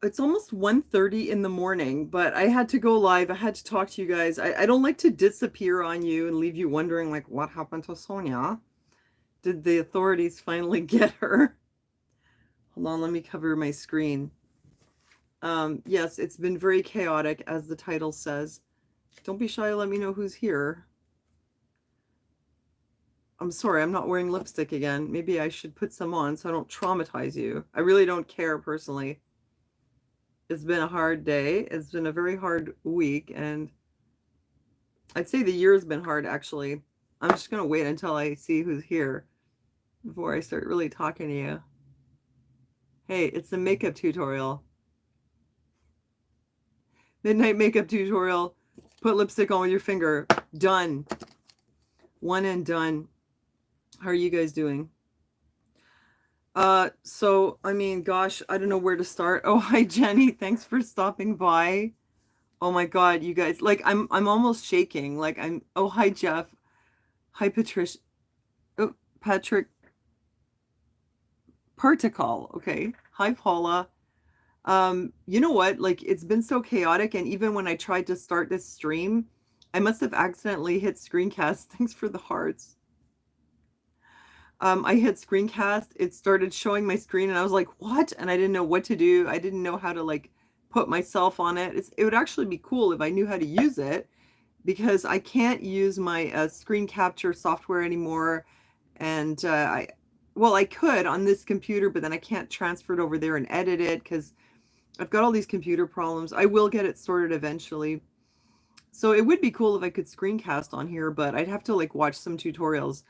It's almost 1:30 in the morning, but I had to go live. I had to talk to you guys. I don't like to disappear on you and leave you wondering, like, what happened to Sonia? Did the authorities finally get her? Hold on, let me cover my screen. Yes, it's been very chaotic, as the title says. Don't be shy, let me know who's here. I'm sorry, I'm not wearing lipstick again. Maybe I should put some on so I don't traumatize you. I really don't care personally. It's been a hard day. It's been a very hard week, and I'd say the year's been hard actually. I'm just gonna wait until I see who's here before I start really talking to you. Hey, it's a makeup tutorial. Midnight makeup tutorial. Put lipstick on with your finger. Done. One and done. How are you guys doing? So I mean, gosh, I don't know where to start. Oh, hi Jenny. Thanks for stopping by. Oh my God, you guys, like I'm almost shaking. Like I'm oh hi Jeff. Hi Patricia. Oh, Patrick Particle. Okay. Hi Paula. You know what? Like it's been so chaotic, and even when I tried to start this stream, I must have accidentally hit screencast. Thanks for the hearts. I hit screencast. It started showing my screen, and I was like, "What?" And I didn't know what to do. I didn't know how to like put myself on it. It would actually be cool if I knew how to use it because I can't use my screen capture software anymore. And well, I could on this computer, but then I can't transfer it over there and edit it because I've got all these computer problems. I will get it sorted eventually. So it would be cool if I could screencast on here, but I'd have to like watch some tutorials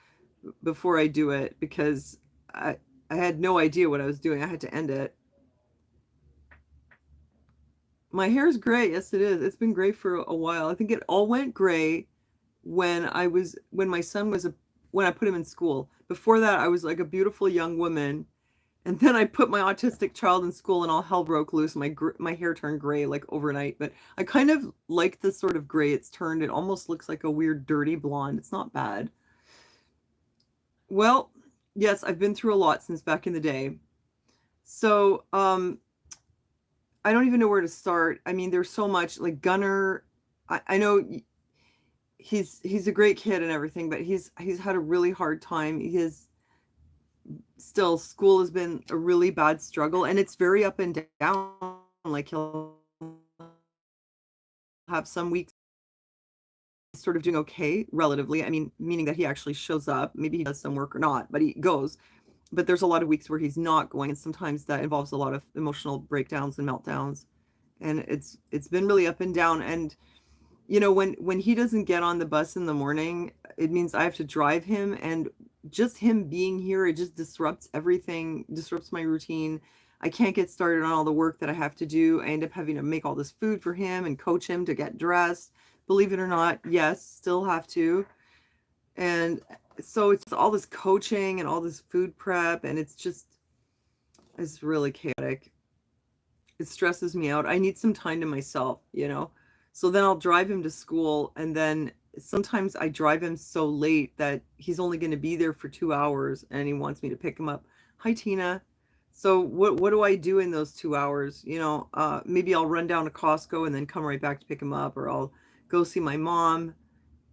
before I do it because I I had no idea what I was doing. I had to end it. My hair's gray. Yes, it is. It's been gray for a while. I think it all went gray when my son was a when I put him in school. Before that, I was like a beautiful young woman. And then I put my autistic child in school and all hell broke loose. My hair turned gray like overnight, but I kind of like the sort of gray it's turned. It almost looks like a weird dirty blonde. It's not bad. Well, yes, I've been through a lot since back in the day. So, I don't even know where to start. I mean, there's so much like Gunner. I know he's a great kid and everything, but he's had a really hard time. He has still school has been a really bad struggle, and it's very up and down. Like he'll have some weeks sort of doing okay relatively. I mean, meaning that he actually shows up. Maybe he does some work or not, but he goes. But there's a lot of weeks where he's not going, and sometimes that involves a lot of emotional breakdowns and meltdowns. And it's been really up and down. And when he doesn't get on the bus in the morning, it means I have to drive him, and just him being here, it just disrupts everything, disrupts my routine. I can't get started on all the work that I have to do. I end up having to make all this food for him and coach him to get dressed. Believe it or not, yes, still have to. And so it's all this coaching and all this food prep, and it's really chaotic. It stresses me out. I need some time to myself. So then I'll drive him to school, and then sometimes I drive him so late that he's only going to be there for 2 hours, and he wants me to pick him up. Hi, Tina. So what do I do in those 2 hours? Maybe I'll run down to Costco and then come right back to pick him up, or I'll go see my mom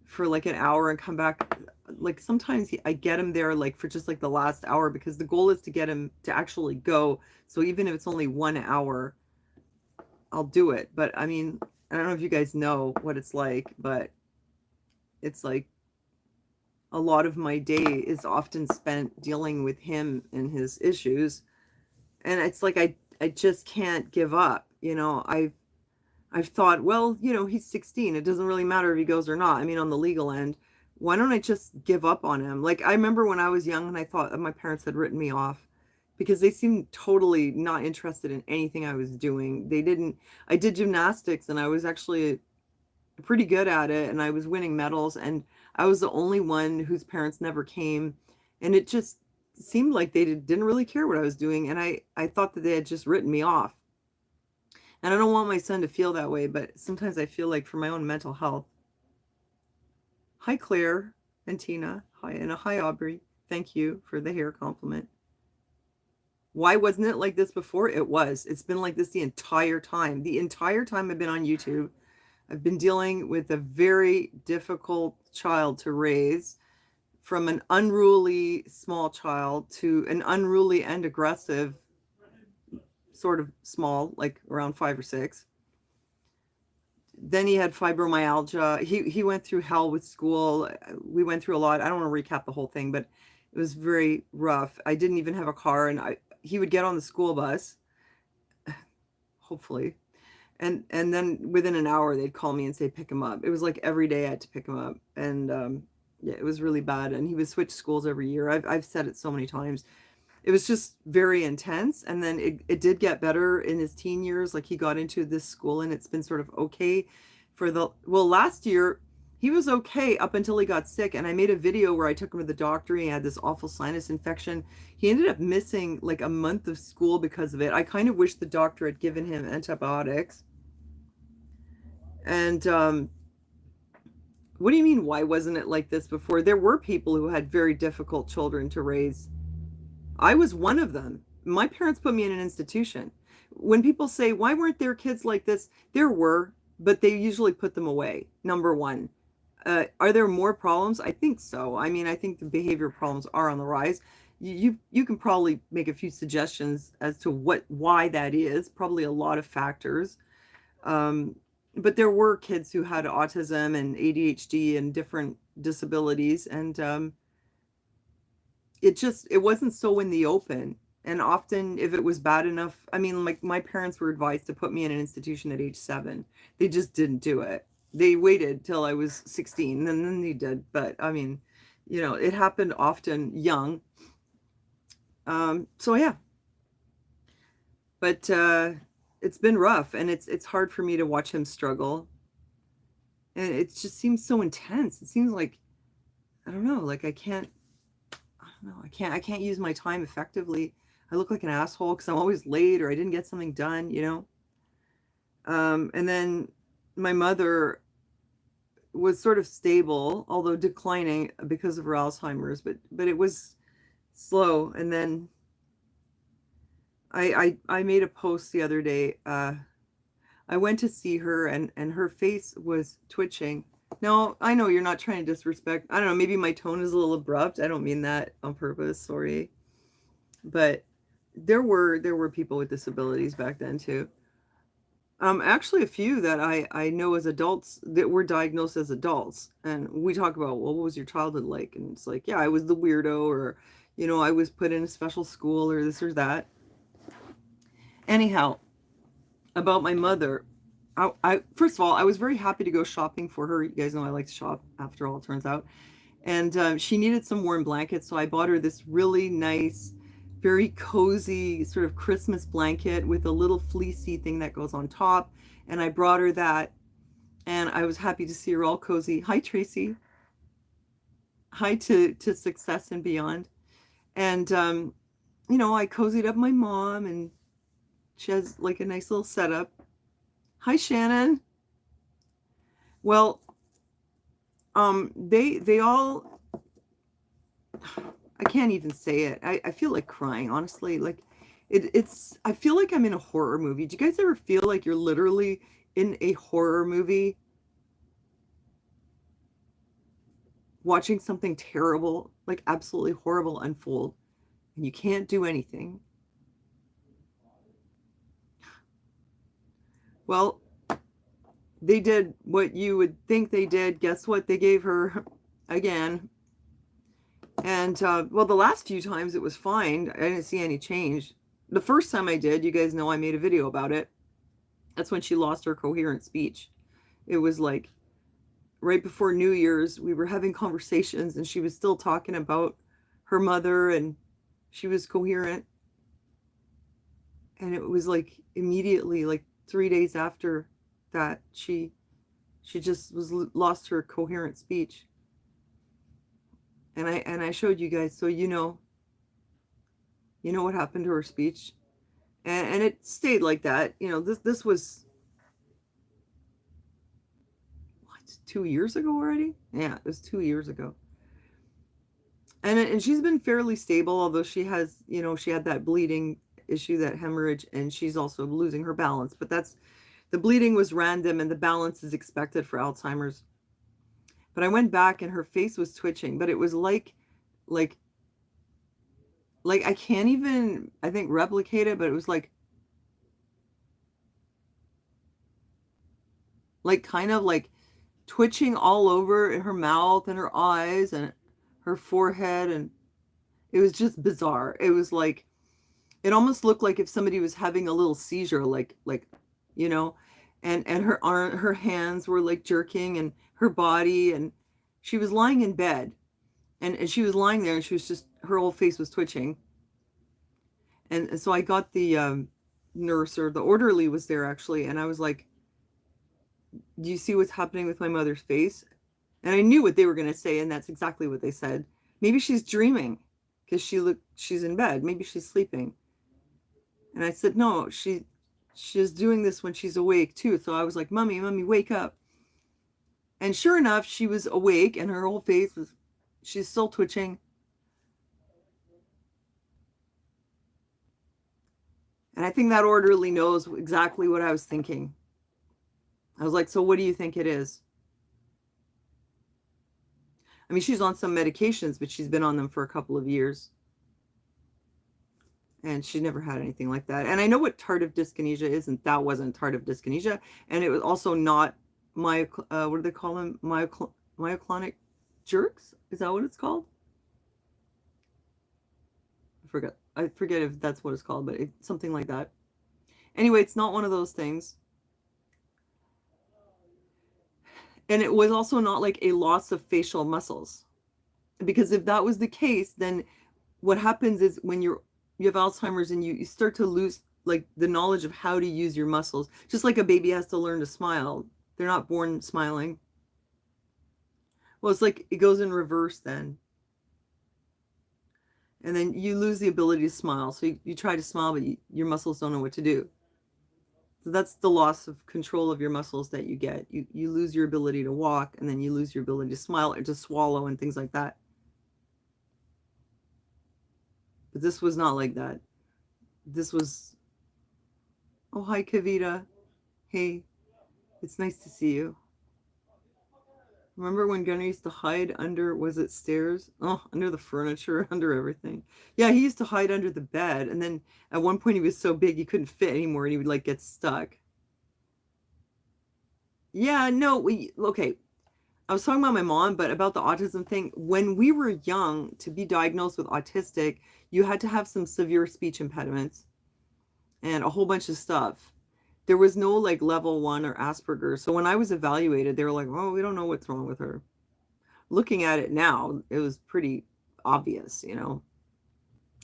for like an hour and come back. Like sometimes I get him there like for just like the last hour because the goal is to get him to actually go. So even if it's only 1 hour, I'll do it. But I mean, I don't know if you guys know what it's like, but it's like a lot of my day is often spent dealing with him and his issues. And it's like I just can't give up. I've thought, well, he's 16. It doesn't really matter if he goes or not. I mean, on the legal end, why don't I just give up on him? Like I remember when I was young and I thought that my parents had written me off because they seemed totally not interested in anything I was doing. They didn't I did gymnastics, and I was actually pretty good at it, and I was winning medals, and I was the only one whose parents never came, and it just seemed like they didn't really care what I was doing, and I thought that they had just written me off. And I don't want my son to feel that way, but sometimes I feel like for my own mental health. Hi, Claire and Tina. Hi, and hi, Aubrey. Thank you for the hair compliment. Why wasn't it like this before? It was. It's been like this the entire time. The entire time I've been on YouTube, I've been dealing with a very difficult child to raise, from an unruly small child to an unruly and aggressive sort of small, like around 5 or 6. Then he had fibromyalgia. He went through hell with school. We went through a lot. I don't want to recap the whole thing, but it was very rough. I didn't even have a car, and he would get on the school bus, hopefully, and then within an hour they'd call me and say pick him up. It was like every day I had to pick him up, and yeah, it was really bad. And he would switch schools every year. I've said it so many times. It was just very intense, and then it did get better in his teen years. Like, he got into this school, and it's been sort of okay for the, well, last year he was okay up until he got sick, and I made a video where I took him to the doctor. He had this awful sinus infection. He ended up missing like a month of school because of it. I kind of wish the doctor had given him antibiotics. And what do you mean, why wasn't it like this before? There were people who had very difficult children to raise. I was one of them. My parents put me in an institution. When people say, why weren't there kids like this? There were, but they usually put them away, number one. Are there more problems? I think so. I mean, I think the behavior problems are on the rise. You can probably make a few suggestions as to why that is. Probably a lot of factors. But there were kids who had autism and ADHD and different disabilities, and it wasn't so in the open. And often, if it was bad enough, I mean, like, my parents were advised to put me in an institution at age 7. They just didn't do it. They waited till I was 16, and then they did. But I mean, it happened often young. So yeah, but it's been rough, and it's hard for me to watch him struggle. And it just seems so intense. It seems like, I don't know, like I don't know, I can't use my time effectively. I look like an asshole because I'm always late, or I didn't get something done, And then my mother was sort of stable, although declining because of her Alzheimer's, but it was slow. And then I made a post the other day. I went to see her, and her face was twitching. Now, I know you're not trying to disrespect. I don't know, maybe my tone is a little abrupt. I don't mean that on purpose, sorry. But there were people with disabilities back then too. Actually a few that I know as adults that were diagnosed as adults. And we talk about, well, what was your childhood like? And it's like, yeah, I was the weirdo, or, I was put in a special school, or this or that. Anyhow, about my mother, I first of all, I was very happy to go shopping for her. You guys know I like to shop, after all, it turns out. And she needed some warm blankets, so I bought her this really nice, very cozy sort of Christmas blanket with a little fleecy thing that goes on top. And I brought her that, and I was happy to see her all cozy. Hi, Tracy. Hi to success and beyond. And I cozied up my mom, and she has like a nice little setup. Hi, Shannon. Well, they all, I can't even say it. I feel like crying, honestly. Like, I feel like I'm in a horror movie. Do you guys ever feel like you're literally in a horror movie, watching something terrible, like absolutely horrible, unfold, and you can't do anything? Well, they did what you would think they did. Guess what? They gave her again. And, well, the last few times it was fine. I didn't see any change. The first time I did, you guys know I made a video about it. That's when she lost her coherent speech. It was like right before New Year's, we were having conversations, and she was still talking about her mother, and she was coherent. And it was like immediately, like 3 days after that, she just lost her coherent speech. And I showed you guys, so you know what happened to her speech. And it stayed like that. This was, what, 2 years ago already? Yeah, it was 2 years ago. And she's been fairly stable, although she has, she had that bleeding issue, that hemorrhage, and she's also losing her balance. But that's, the bleeding was random and the balance is expected for Alzheimer's. But I went back and her face was twitching, but it was like I can't even, I think, replicate it, but it was kind of like twitching all over her mouth and her eyes and her forehead, and it was just bizarre. It was like, it almost looked like if somebody was having a little seizure, you know, and her hands were like jerking, and her body, and she was lying in bed, and she was lying there, and she was just, her whole face was twitching. And so I got the nurse, or the orderly was there actually, and I was like, do you see what's happening with my mother's face? And I knew what they were going to say, and that's exactly what they said. Maybe she's dreaming because she's in bed. Maybe she's sleeping. And I said, no, she's doing this when she's awake too. So I was like, Mommy, wake up. And sure enough, she was awake, and her whole face was, she's still twitching. And I think that orderly knows exactly what I was thinking. I was like, so what do you think it is? I mean, she's on some medications, but she's been on them for a couple of years. And she never had anything like that. And I know what tardive dyskinesia is, and that wasn't tardive dyskinesia. And it was also not what do they call them? Myoclonic jerks? Is that what it's called? I forget if that's what it's called, but it's something like that. Anyway, it's not one of those things. And it was also not like a loss of facial muscles. Because if that was the case, then what happens is when you have Alzheimer's and you start to lose like the knowledge of how to use your muscles, just like a baby has to learn to smile. They're not born smiling. Well, it's like it goes in reverse then. And then you lose the ability to smile. So you try to smile, but your muscles don't know what to do. So that's the loss of control of your muscles that you get. You lose your ability to walk, and then you lose your ability to smile or to swallow and things like that. But this was not like that. This was, oh, hi, Kavita. Hey, it's nice to see you. Remember when Gunnar used to hide under, was it stairs? Oh, under the furniture, under everything. Yeah, he used to hide under the bed. And then at one point he was so big he couldn't fit anymore, and he would like get stuck. Yeah, no, okay. I was talking about my mom, but about the autism thing. When we were young, to be diagnosed with autistic, you had to have some severe speech impediments and a whole bunch of stuff. There was no like level 1 or Asperger's. So when I was evaluated, they were like, oh, we don't know what's wrong with her. Looking at it now, it was pretty obvious, you know.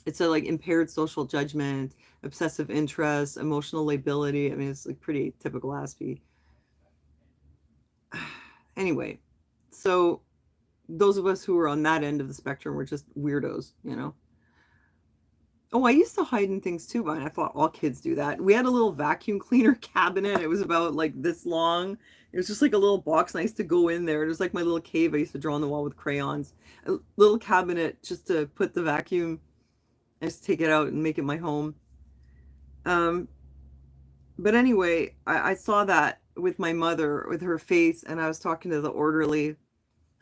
It's a like impaired social judgment, obsessive interest, emotional lability. I mean, it's like pretty typical Aspie. Anyway, so those of us who were on that end of the spectrum were just weirdos, you know. Oh, I used to hide in things too, but I thought all kids do that. We had a little vacuum cleaner cabinet. It was about like this long. It was just like a little box, and I used to go in there. It was like my little cave I used to draw on the wall with crayons. A little cabinet just to put the vacuum and just take it out and make it my home. But anyway, I saw that with my mother, with her face, and I was talking to the orderly.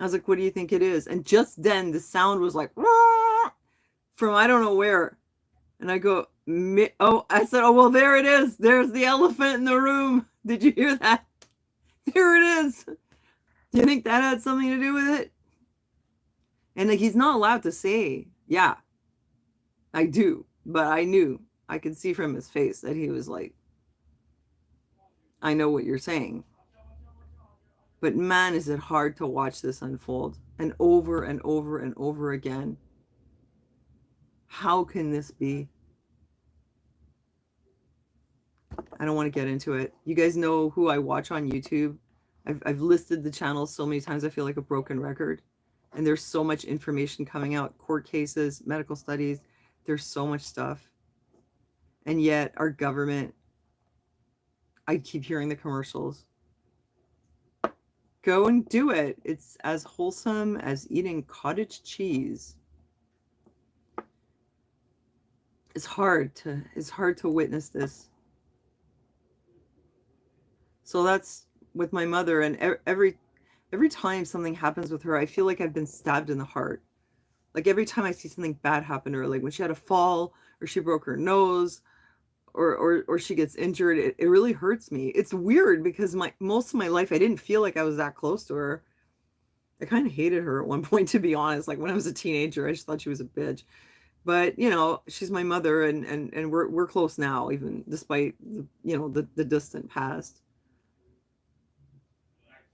I was like, what do you think it is? And just then the sound was like, from I don't know where. And I go, oh, I said, oh, well, there it is. There's the elephant in the room. Did you hear that? There it is. Do you think that had something to do with it? And like, he's not allowed to say, yeah, I do. But I knew, I could see from his face that he was like, I know what you're saying. But man, is it hard to watch this unfold, and over and over and over again. How can this be? I don't want to get into it. You guys know who I watch on YouTube. I've listed the channels so many times I feel like a broken record. And there's so much information coming out. Court cases, medical studies. There's so much stuff. And yet our government, I keep hearing the commercials. Go and do it. It's as wholesome as eating cottage cheese. it's hard to witness this. So that's with my mother, and every time something happens with her, I feel like I've been stabbed in the heart. Like every time I see something bad happen to her, like when she had a fall or she broke her nose or she gets injured, it really hurts me. It's weird because my most of my life I didn't feel like I was that close to her. I kind of hated her at one point, to be honest. Like when I was a teenager, I just thought she was a bitch. But she's my mother, and we're close now, even despite the distant past.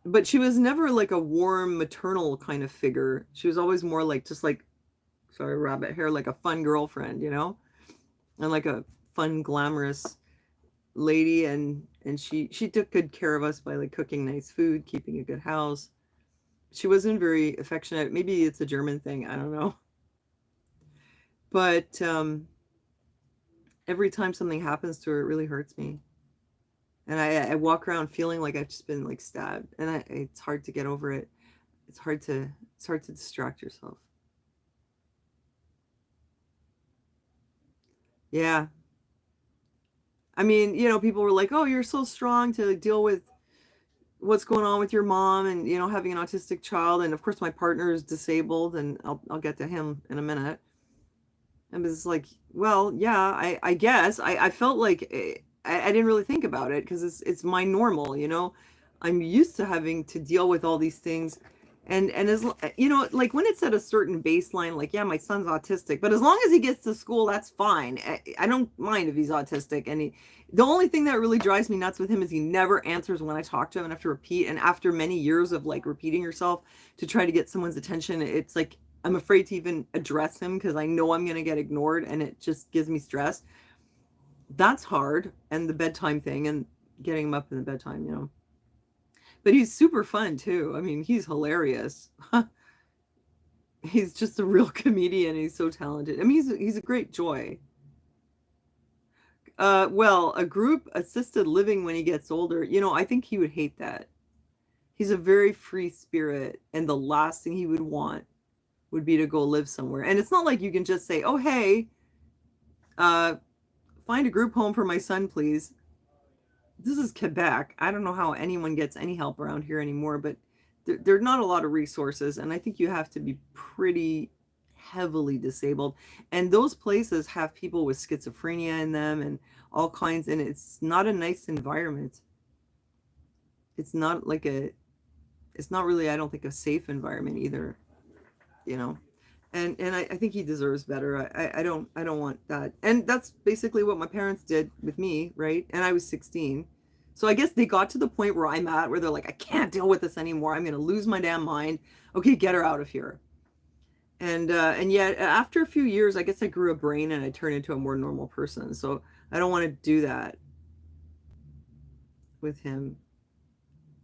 But she was never like a warm maternal kind of figure. She was always more like just like, sorry, rabbit hair, like a fun girlfriend, and like a fun, glamorous lady. And she took good care of us by like cooking nice food, keeping a good house. She wasn't very affectionate. Maybe it's a German thing. I don't know. But every time something happens to her, it really hurts me. And I walk around feeling like I've just been like stabbed, and it's hard to get over it. It's hard to distract yourself. Yeah. I mean, people were like, "Oh, you're so strong to like, deal with what's going on with your mom and having an autistic child." And of course my partner is disabled, and I'll get to him in a minute. And it's like, well, yeah, I guess I felt like I didn't really think about it because it's my normal. I'm used to having to deal with all these things, and like when it's at a certain baseline, like, yeah, my son's autistic, but as long as he gets to school, that's fine. I don't mind if he's autistic. And the only thing that really drives me nuts with him is he never answers when I talk to him, and I have to repeat. And after many years of like repeating yourself to try to get someone's attention, it's like I'm afraid to even address him because I know I'm going to get ignored, and it just gives me stress. That's hard. And the bedtime thing and getting him up in the bedtime. But he's super fun too. I mean, he's hilarious. He's just a real comedian. He's so talented. I mean, he's a great joy. Well, a group assisted living when he gets older, I think he would hate that. He's a very free spirit, and the last thing he would want would be to go live somewhere. And it's not like you can just say, "Oh, hey, uh, find a group home for my son, please." This is Quebec. I don't know how anyone gets any help around here anymore, but there are not a lot of resources, and I think you have to be pretty heavily disabled. And those places have people with schizophrenia in them and all kinds, and it's not a nice environment. It's not like it's not really, I don't think, a safe environment either. you know and I think he deserves better. I don't want that. And that's basically what my parents did with me, right? And I was 16. So I guess they got to the point where I'm at, where they're like, I can't deal with this anymore, I'm gonna lose my damn mind. Okay, get her out of here. And yet after a few years, I guess I grew a brain and I turned into a more normal person. So I don't want to do that with him.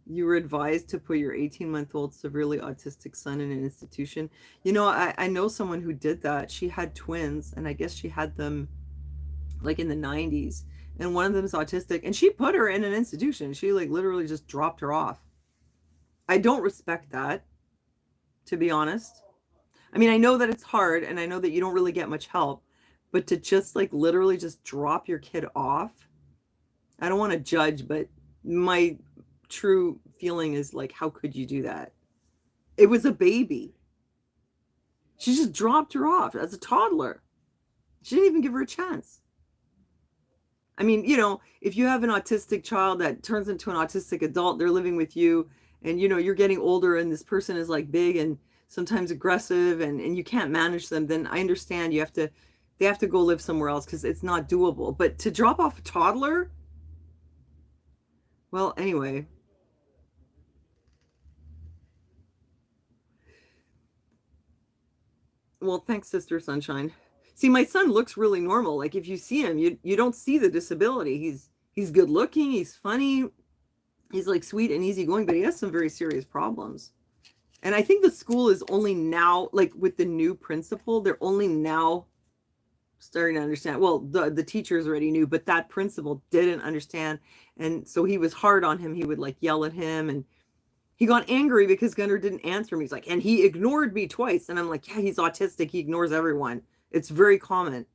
You were advised to put your 18-month-old severely autistic son in an institution. I know someone who did that. She had twins, and I guess she had them like in the 90s. And one of them is autistic, and she put her in an institution. She like literally just dropped her off. I don't respect that, to be honest. I mean, I know that it's hard, and I know that you don't really get much help, but to just like literally just drop your kid off, I don't want to judge, but my true feeling is like, how could you do that? It was a baby. She just dropped her off as a toddler. She didn't even give her a chance. I mean, if you have an autistic child that turns into an autistic adult, they're living with you, and you're getting older, and this person is like big and sometimes aggressive, and you can't manage them, then I understand they have to go live somewhere else because it's not doable. But to drop off a toddler, well, anyway. Well, thanks, Sister Sunshine. See, my son looks really normal. Like if you see him, you don't see the disability. He's good looking, he's funny, he's like sweet and easygoing, but he has some very serious problems. And I think the school is only now, like with the new principal, they're only now starting to understand. Well, the teachers already knew, but that principal didn't understand. And so he was hard on him. He would like yell at him, and he got angry because Gunnar didn't answer me. He's like, and he ignored me twice. And I'm like, yeah, he's autistic. He ignores everyone. It's very common.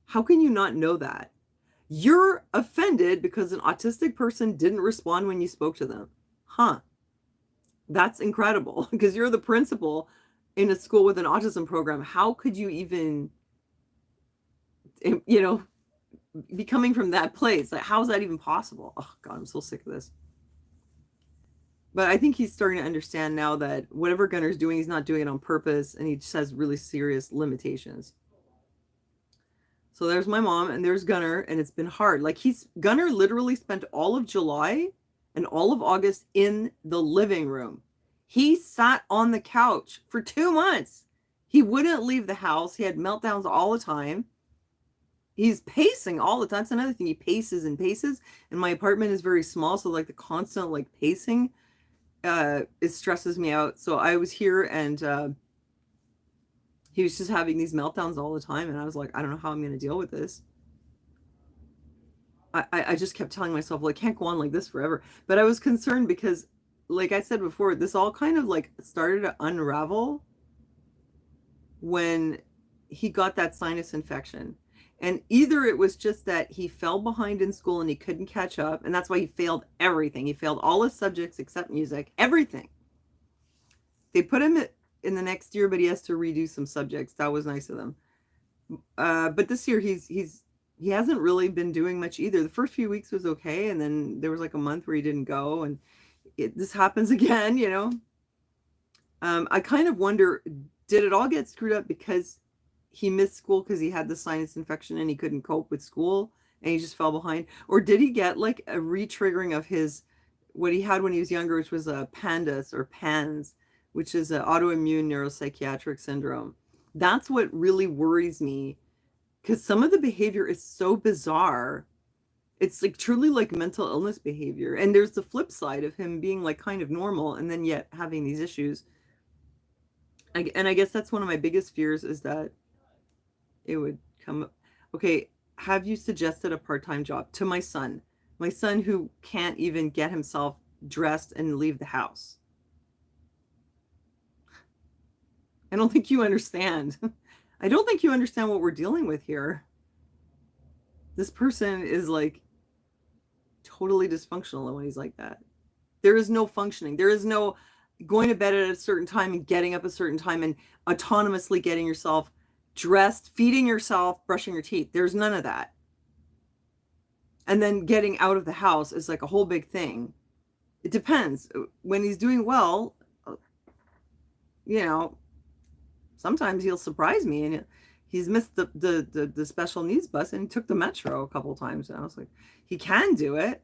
How can you not know that? You're offended because an autistic person didn't respond when you spoke to them. Huh. That's incredible because you're the principal in a school with an autism program. How could you even, you know, be coming from that place? Like, how is that even possible? Oh, God, I'm so sick of this. But I think he's starting to understand now that whatever Gunner's doing, he's not doing it on purpose, and he just has really serious limitations. So there's my mom, and there's Gunner, and it's been hard. Like Gunner literally spent all of July and all of August in the living room. He sat on the couch for 2 months. He wouldn't leave the house. He had meltdowns all the time. He's pacing all the time. That's another thing. He paces and paces. And my apartment is very small, so like the constant like pacing, it stresses me out. So I was here, and he was just having these meltdowns all the time, and I was like, I don't know how I'm going to deal with this. I just kept telling myself, well, I can't go on like this forever. But I was concerned because, like I said before, this all kind of like started to unravel when he got that sinus infection. And either it was just that he fell behind in school and he couldn't catch up, and that's why he failed everything. He failed all his subjects except music, everything. They put him in the next year, but he has to redo some subjects. That was nice of them. But this year he hasn't really been doing much either. The first few weeks was okay, and then there was like a month where he didn't go, and this happens again, you know. I kind of wonder, did it all get screwed up because he missed school because he had the sinus infection and he couldn't cope with school and he just fell behind? Or did he get like a re-triggering of his, what he had when he was younger, which was a PANDAS or PANS, which is an autoimmune neuropsychiatric syndrome? That's what really worries me, because some of the behavior is so bizarre. It's like truly like mental illness behavior. And there's the flip side of him being like kind of normal and then yet having these issues. And I guess that's one of my biggest fears, is that it would come. Okay, have you suggested a part-time job to my son who can't even get himself dressed and leave the house? I don't think you understand. I don't think you understand what we're dealing with here. This person is like totally dysfunctional when he's like that. There is no functioning. There is no going to bed at a certain time and getting up a certain time and autonomously getting yourself dressed, feeding yourself, brushing your teeth. There's none of that. And then getting out of the house is like a whole big thing. It depends. When he's doing well, you know, sometimes he'll surprise me, and he's missed the special needs bus and he took the metro a couple times, and I was like, he can do it.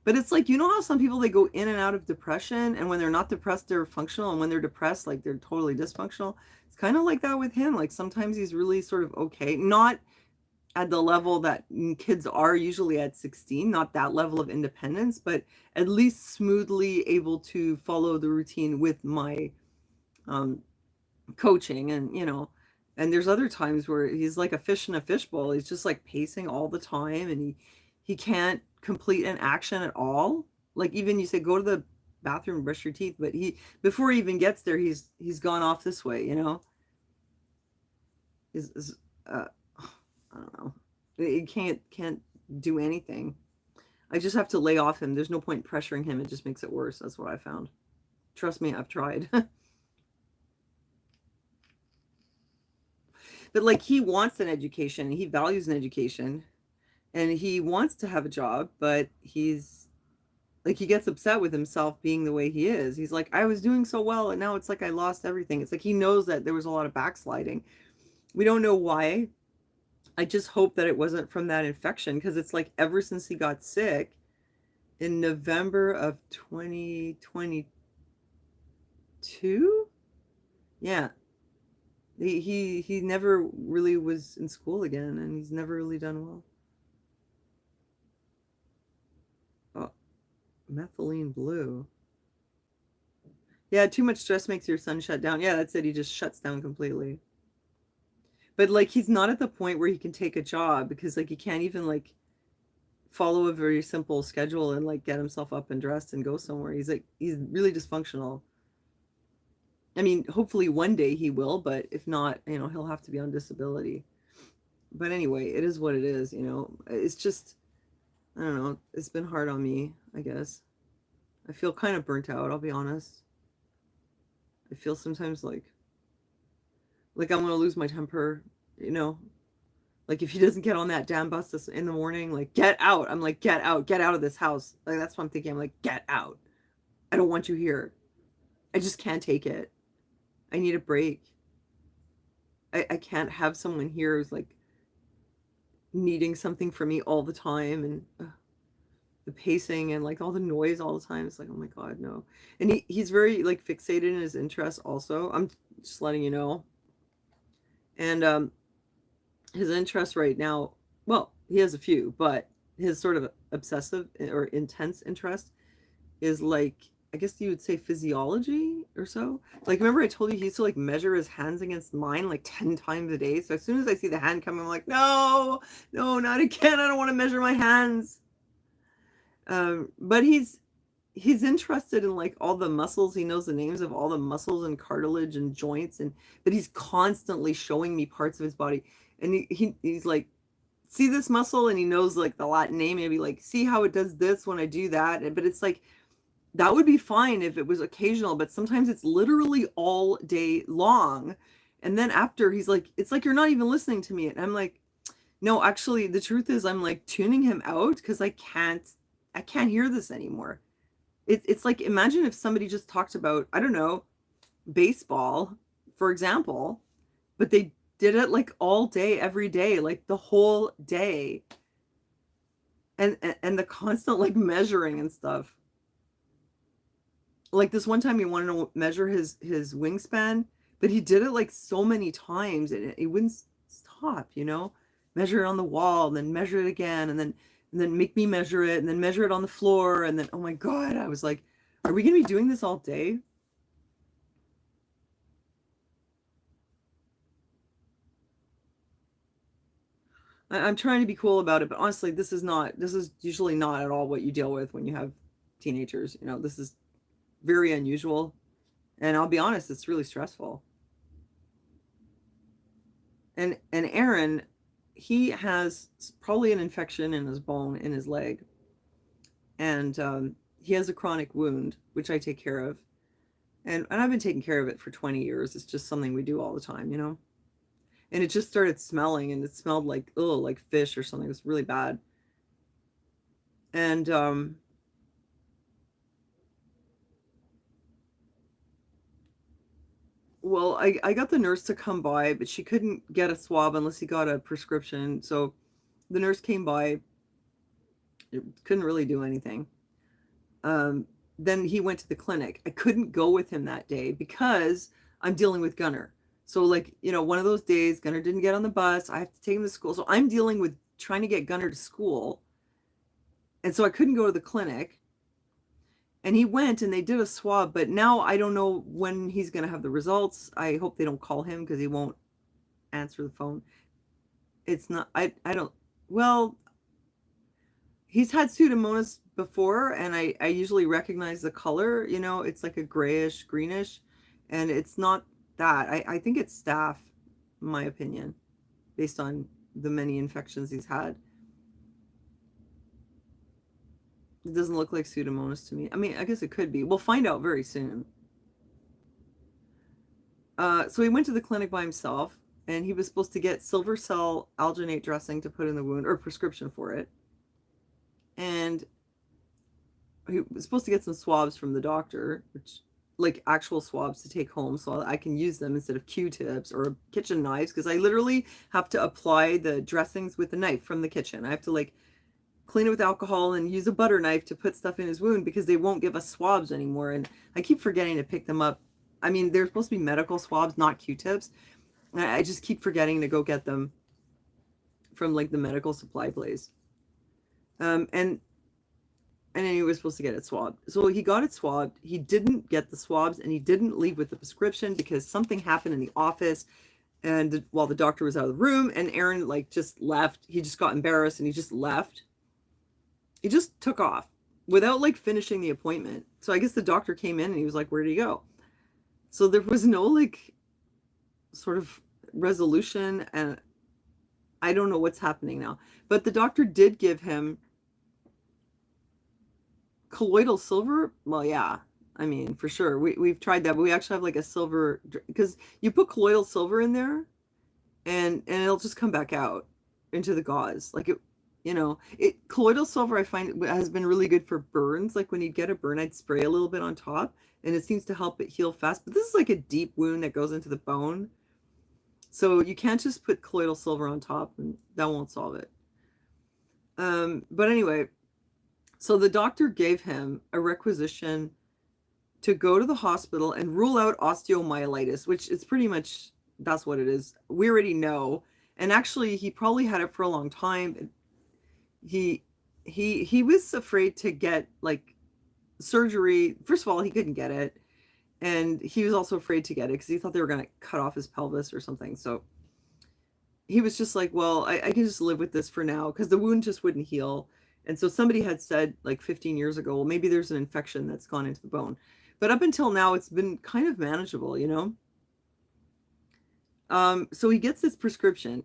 But it's like, you know how some people, they go in and out of depression, and when they're not depressed they're functional, and when they're depressed, like, they're totally dysfunctional. It's kind of like that with him. Like sometimes he's really sort of okay, not at the level that kids are usually at 16, not that level of independence, but at least smoothly able to follow the routine with my coaching. And you know, and there's other times where he's like a fish in a fishbowl. He's just like pacing all the time, and he can't complete an action at all. Like, even you say go to the bathroom, brush your teeth, but before he even gets there, he's gone off this way, you know. I don't know. He can't do anything. I just have to lay off him. There's no point pressuring him. It just makes it worse. That's what I found. Trust me, I've tried. But like, he wants an education, he values an education, and he wants to have a job, but he's like, he gets upset with himself being the way he is. He's like, I was doing so well and now it's like I lost everything. It's like he knows that there was a lot of backsliding. We don't know why. I just hope that it wasn't from that infection, because it's like ever since he got sick in November of 2022, yeah, he never really was in school again, and he's never really done well. Oh, methylene blue. Yeah, too much stress makes your son shut down. Yeah, that's it. He just shuts down completely. But like, he's not at the point where he can take a job, because like he can't even like follow a very simple schedule and like get himself up and dressed and go somewhere. He's really dysfunctional. I mean, hopefully one day he will, but if not, you know, he'll have to be on disability. But anyway, it is what it is, you know. It's just, I don't know, it's been hard on me, I guess. I feel kind of burnt out, I'll be honest. I feel sometimes like I'm gonna lose my temper, you know. Like if he doesn't get on that damn bus in the morning, like get out. I'm like, get out of this house. Like that's what I'm thinking. I'm like, get out. I don't want you here. I just can't take it. I need a break. I can't have someone here who's like needing something from me all the time, and the pacing and like all the noise all the time. It's like, oh my God, no. And he's very like fixated in his interests also. I'm just letting you know. And his interest right now, well, he has a few, but his sort of obsessive or intense interest is like, I guess you would say physiology or so. Like, remember I told you he used to like measure his hands against mine like 10 times a day. So as soon as I see the hand coming, I'm like, no, no, not again. I don't want to measure my hands. But he's interested in like all the muscles. He knows the names of all the muscles and cartilage and joints, and but he's constantly showing me parts of his body. And he's like, see this muscle, and he knows like the Latin name. Maybe like, see how it does this when I do that. But it's like that would be fine if it was occasional, but sometimes it's literally all day long. And then after he's like, it's like you're not even listening to me. And I'm like, no, actually, the truth is I'm like tuning him out because I can't hear this anymore. It's like imagine if somebody just talked about, I don't know, baseball, for example, but they did it like all day, every day, like the whole day. And the constant like measuring and stuff. Like this one time he wanted to measure his wingspan, but he did it like so many times and it wouldn't stop, you know. Measure it on the wall, and then measure it again, and then make me measure it, and then measure it on the floor, and then oh my God, I was like, are we gonna be doing this all day? I'm trying to be cool about it, but honestly, this is usually not at all what you deal with when you have teenagers. You know, this is very unusual, and I'll be honest, it's really stressful. And Aaron, he has probably an infection in his bone in his leg, and he has a chronic wound which I take care of, and I've been taking care of it for 20 years. It's just something we do all the time, you know. And it just started smelling, and it smelled like like fish or something. It was really bad. And well, I got the nurse to come by, but she couldn't get a swab unless he got a prescription. So the nurse came by, couldn't really do anything. Um, then he went to the clinic. I couldn't go with him that day because I'm dealing with Gunner. So like, you know, one of those days Gunner didn't get on the bus. I have to take him to school. So I'm dealing with trying to get Gunner to school. And so I couldn't go to the clinic. And he went and they did a swab, but now I don't know when he's going to have the results. I hope they don't call him because he won't answer the phone. It's not, I don't, well, he's had Pseudomonas before, and I usually recognize the color. You know, it's like a grayish, greenish, and it's not that. I think it's staph, in my opinion, based on the many infections he's had. It doesn't look like Pseudomonas to me. I mean, I guess it could be. We'll find out very soon. So he went to the clinic by himself, and he was supposed to get silver cell alginate dressing to put in the wound, or prescription for it. And he was supposed to get some swabs from the doctor, which like actual swabs to take home so I can use them instead of Q-tips or kitchen knives, because I literally have to apply the dressings with a knife from the kitchen. I have to like clean it with alcohol and use a butter knife to put stuff in his wound because they won't give us swabs anymore. And I keep forgetting to pick them up. I mean, they're supposed to be medical swabs, not Q-tips. I just keep forgetting to go get them from like the medical supply place. And then he was supposed to get it swabbed. So he got it swabbed. He didn't get the swabs, and he didn't leave with the prescription because something happened in the office. And while the doctor was out of the room, and Aaron like just left, he just got embarrassed and he just left. He just took off without like finishing the appointment. So I guess the doctor came in and he was like, "Where did he go?" So there was no like sort of resolution, and I don't know what's happening now. But the doctor did give him colloidal silver. Well, yeah. I mean, for sure. We've tried that, but we actually have like a silver, because you put colloidal silver in there and it'll just come back out into the gauze. Like it colloidal silver I find has been really good for burns. Like when you get a burn, I'd spray a little bit on top and it seems to help it heal fast. But this is like a deep wound that goes into the bone. So you can't just put colloidal silver on top and that won't solve it. But anyway, so the doctor gave him a requisition to go to the hospital and rule out osteomyelitis, which is pretty much that's what it is. We already know. And actually he probably had it for a long time. He was afraid to get like surgery. First of all, he couldn't get it. And he was also afraid to get it because he thought they were going to cut off his pelvis or something. So he was just like, well, I can just live with this for now because the wound just wouldn't heal. And so somebody had said like 15 years ago, well, maybe there's an infection that's gone into the bone. But up until now, it's been kind of manageable, you know? So he gets this prescription.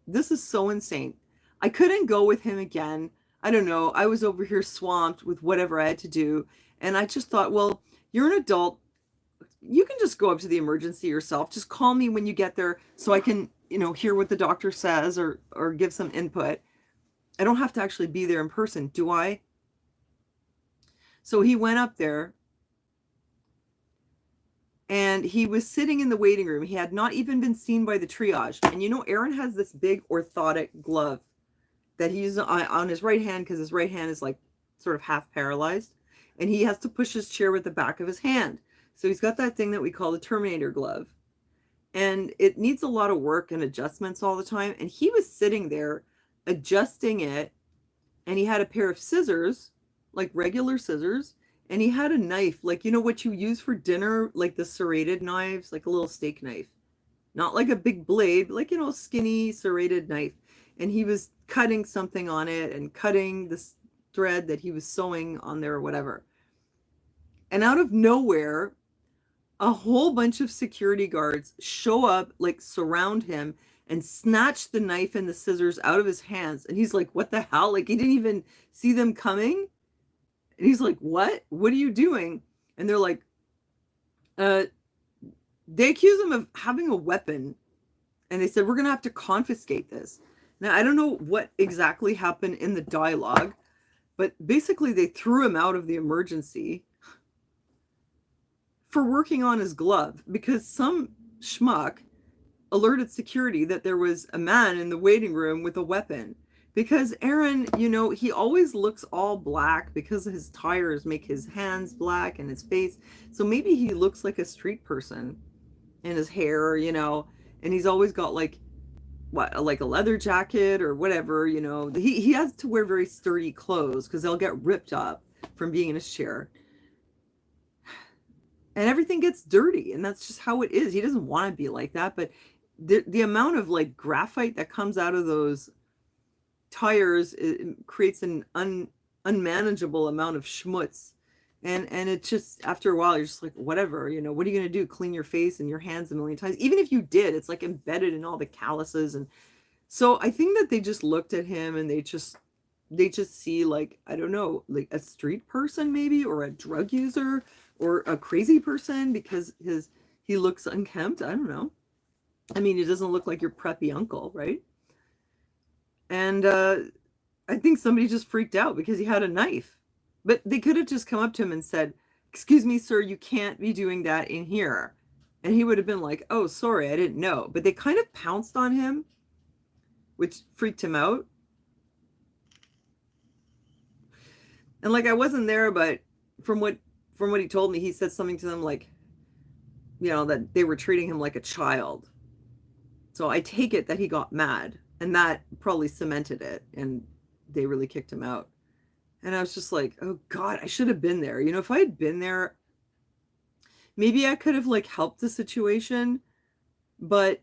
This is so insane. I couldn't go with him again. I don't know. I was over here swamped with whatever I had to do. And I just thought, well, you're an adult. You can just go up to the emergency yourself. Just call me when you get there so I can, hear what the doctor says or give some input. I don't have to actually be there in person, do I? So he went up there and he was sitting in the waiting room. He had not even been seen by the triage. And Aaron has this big orthotic glove that he uses on his right hand because his right hand is like sort of half paralyzed. And he has to push his chair with the back of his hand. So he's got that thing that we call the Terminator glove. And it needs a lot of work and adjustments all the time. And he was sitting there adjusting it. And he had a pair of scissors, like regular scissors. And he had a knife, like, what you use for dinner, like the serrated knives, like a little steak knife. Not like a big blade, like, skinny serrated knife. And he was cutting something on it and cutting this thread that he was sewing on there or whatever. And out of nowhere, a whole bunch of security guards show up, like surround him and snatch the knife and the scissors out of his hands. And he's like, what the hell? Like he didn't even see them coming. And he's like, what are you doing? And they're like, they accuse him of having a weapon. And they said, we're going to have to confiscate this. Now, I don't know what exactly happened in the dialogue, but basically they threw him out of the emergency for working on his glove because some schmuck alerted security that there was a man in the waiting room with a weapon. Because Aaron, he always looks all black because his tires make his hands black and his face. So maybe he looks like a street person in his hair, and he's always got like a leather jacket or whatever, He has to wear very sturdy clothes because they'll get ripped up from being in his chair. And everything gets dirty, and that's just how it is. He doesn't want to be like that, but the amount of like graphite that comes out of those tires, it creates an unmanageable amount of schmutz. And it just, after a while, you're just like, whatever, what are you going to do? Clean your face and your hands a million times? Even if you did, it's like embedded in all the calluses. And so I think that they just looked at him and they just see like, I don't know, like a street person maybe, or a drug user, or a crazy person because he looks unkempt. I don't know. I mean, it doesn't look like your preppy uncle, right? And I think somebody just freaked out because he had a knife. But they could have just come up to him and said, excuse me, sir, you can't be doing that in here. And he would have been like, oh, sorry, I didn't know. But they kind of pounced on him, which freaked him out. And like, I wasn't there, but from what he told me, he said something to them like, that they were treating him like a child. So I take it that he got mad, and that probably cemented it, and they really kicked him out. And I was just like, oh God, I should have been there. If I had been there, maybe I could have like helped the situation, but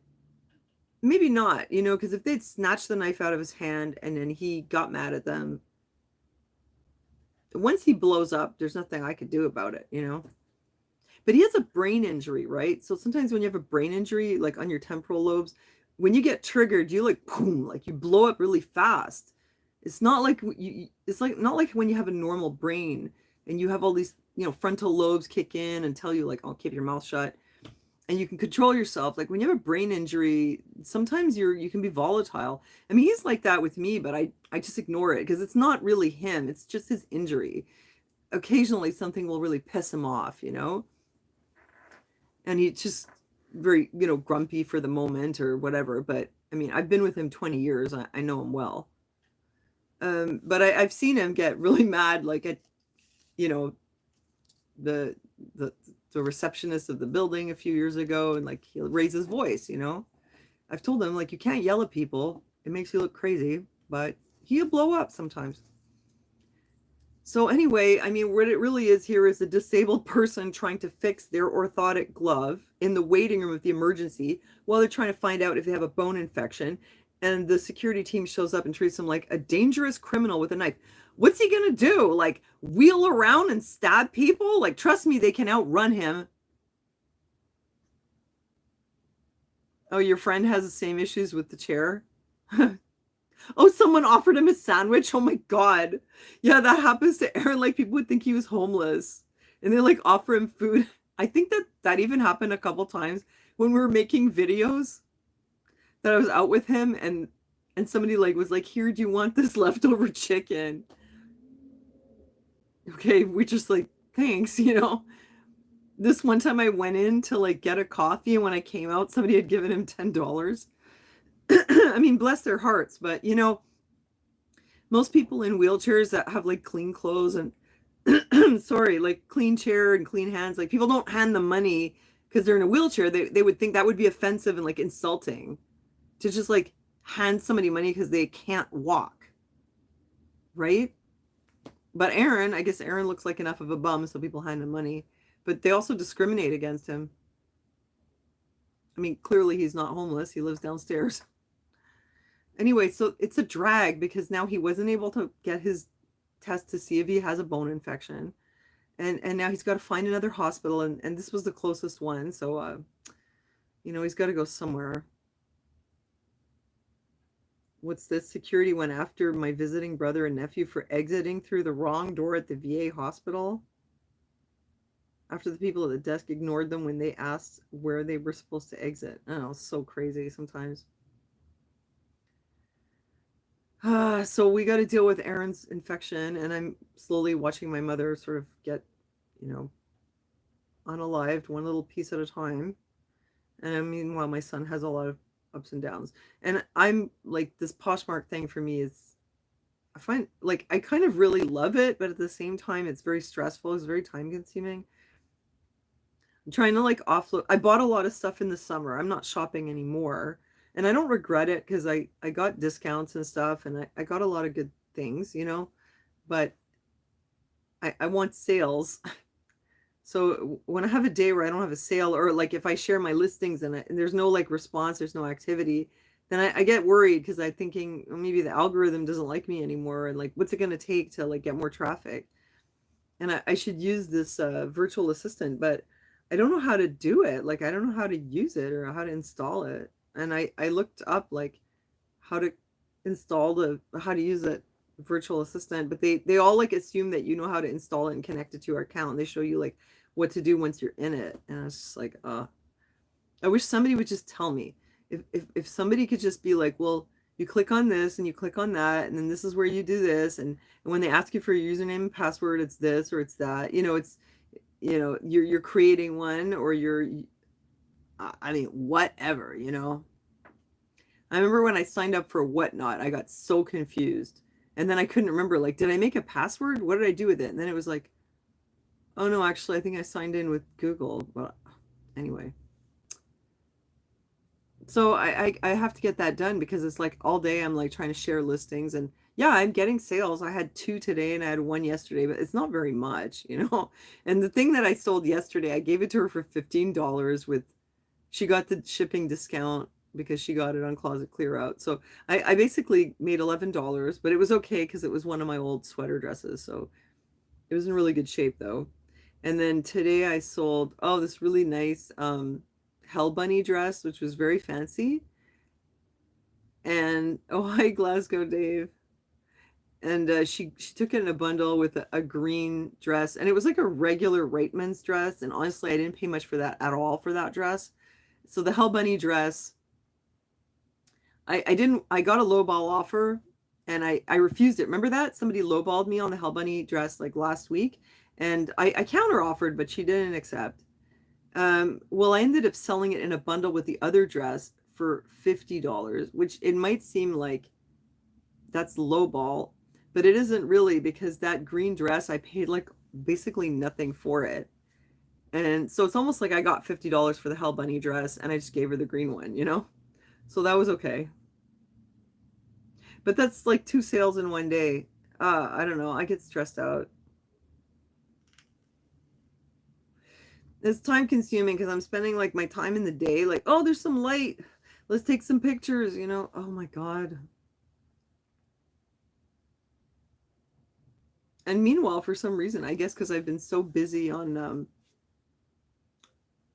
maybe not, because if they'd snatched the knife out of his hand and then he got mad at them, once he blows up, there's nothing I could do about it, But he has a brain injury, right? So sometimes when you have a brain injury, like on your temporal lobes, when you get triggered, you like boom, like you blow up really fast. It's not like it's like not like when you have a normal brain and you have all these, frontal lobes kick in and tell you like, "Oh, keep your mouth shut." And you can control yourself. Like when you have a brain injury, sometimes you can be volatile. I mean, he's like that with me, but I just ignore it because it's not really him. It's just his injury. Occasionally something will really piss him off. And he's just very, grumpy for the moment or whatever. But I mean, I've been with him 20 years. I know him well. But I've seen him get really mad, like at, you know, the, the, the receptionist of the building a few years ago, and like he'll raise his voice. I've told him, like, you can't yell at people. It makes you look crazy, but he'll blow up sometimes. So anyway, I mean, what it really is here is a disabled person trying to fix their orthotic glove in the waiting room of the emergency while they're trying to find out if they have a bone infection. And the security team shows up and treats him like a dangerous criminal with a knife. What's he gonna do? Like wheel around and stab people? Like, trust me, they can outrun him. Oh, your friend has the same issues with the chair? Oh, someone offered him a sandwich. Oh my God. Yeah, that happens to Aaron. Like people would think he was homeless and they like offer him food. I think that even happened a couple times when we were making videos that I was out with him and somebody like was like, "Here, do you want this leftover chicken?" Okay, we just like, "Thanks." This one time I went in to like get a coffee and when I came out, somebody had given him $10. I mean, bless their hearts, but most people in wheelchairs that have like clean clothes and sorry, like clean chair and clean hands, like people don't hand them money because they're in a wheelchair. They would think that would be offensive and like insulting to just like hand somebody money because they can't walk, right? But Aaron, I guess Aaron looks like enough of a bum, so people hand him money, but they also discriminate against him. I mean, clearly he's not homeless. He lives downstairs. Anyway, so it's a drag because now he wasn't able to get his test to see if he has a bone infection. And now he's got to find another hospital and this was the closest one. So he's got to go somewhere. What's this? Security went after my visiting brother and nephew for exiting through the wrong door at the VA hospital after the people at the desk ignored them when they asked where they were supposed to exit. Oh, so crazy sometimes. So we got to deal with Aaron's infection, and I'm slowly watching my mother sort of get, you know, unalived one little piece at a time. And meanwhile, my son has a lot of ups and downs. And I'm like, this Poshmark thing for me is, I find like, I kind of really love it, but at the same time, it's very stressful. It's very time consuming. I'm trying to like offload. I bought a lot of stuff in the summer. I'm not shopping anymore. And I don't regret it because I got discounts and stuff and I got a lot of good things. But I want sales. So when I have a day where I don't have a sale or like if I share my listings and there's no like response, there's no activity, then I get worried because I'm thinking well, maybe the algorithm doesn't like me anymore. And like, what's it going to take to like get more traffic? And I should use this virtual assistant, but I don't know how to do it. Like, I don't know how to use it or how to install it. And I looked up like how to how to use it virtual assistant, but they all like assume that you know how to install it and connect it to your account. They show you like what to do once you're in it. And I was just like, I wish somebody would just tell me. If somebody could just be like, well, you click on this and you click on that, and then this is where you do this, and when they ask you for your username and password, it's this or it's that. It's you're creating one or I mean, whatever. I remember when I signed up for Whatnot, I got so confused. And then I couldn't remember, like, did I make a password? What did I do with it? And then it was like, oh no, actually, I think I signed in with Google. Well, anyway. So I have to get that done because it's like all day I'm like trying to share listings and yeah, I'm getting sales. I had 2 today and I had 1 yesterday, but it's not very much. And the thing that I sold yesterday, I gave it to her for $15 with she got the shipping discount because she got it on Closet Clear Out. So I basically made $11, but it was okay because it was one of my old sweater dresses. So it was in really good shape though. And then today I sold, this really nice Hell Bunny dress, which was very fancy. And oh, hi, Glasgow Dave. And she took it in a bundle with a green dress, and it was like a regular Reitman's dress. And honestly, I didn't pay much for that at all for that dress. So the Hell Bunny dress, I didn't. I got a lowball offer, and I refused it. Remember that somebody lowballed me on the Hell Bunny dress like last week, and I counter offered, but she didn't accept. Well, I ended up selling it in a bundle with the other dress for $50, which it might seem like that's lowball, but it isn't really, because that green dress I paid like basically nothing for it. And so it's almost like I got $50 for the Hell Bunny dress and I just gave her the green one, you know? So that was okay. But that's like 2 sales in one day. I don't know. I get stressed out. It's time consuming because I'm spending like my time in the day, like, oh, there's some light. Let's take some pictures, you know? Oh my God. And meanwhile, for some reason, I guess because I've been so busy on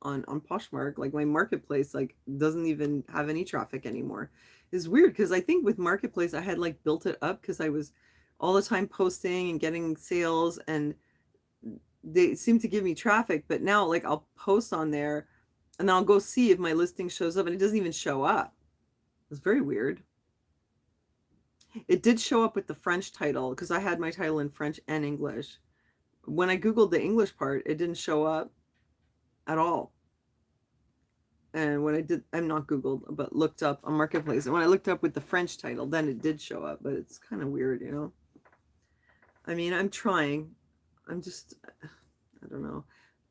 Poshmark, like my marketplace like doesn't even have any traffic anymore. It's weird because I think with marketplace I had like built it up because I was all the time posting and getting sales, and they seem to give me traffic. But now like I'll post on there and I'll go see if my listing shows up, and it doesn't even show up. It's very weird. It did show up with the French title because I had my title in French and English. When I googled the English part, it didn't show up at all. And when I did, I'm not googled, but looked up on marketplace, and when I looked up with the French title, then it did show up. But it's kind of weird, you know. I mean, I'm trying. I'm just, I don't know.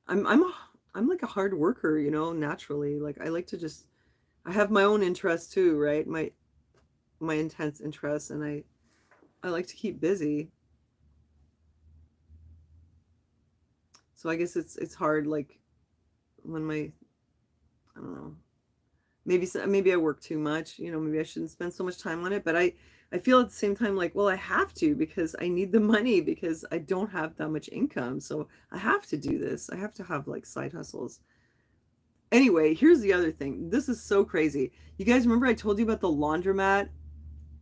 I'm like a hard worker, you know, naturally. Like I like to just, I have my own interests too, right? My intense interests, and I like to keep busy. So I guess it's hard, like when my, I don't know, maybe I work too much, you know, maybe I shouldn't spend so much time on it, but I feel at the same time like, well, I have to because I need the money because I don't have that much income. So I have to do this. I have to have like side hustles. Anyway, here's the other thing. This is so crazy. You guys remember I told you about the laundromat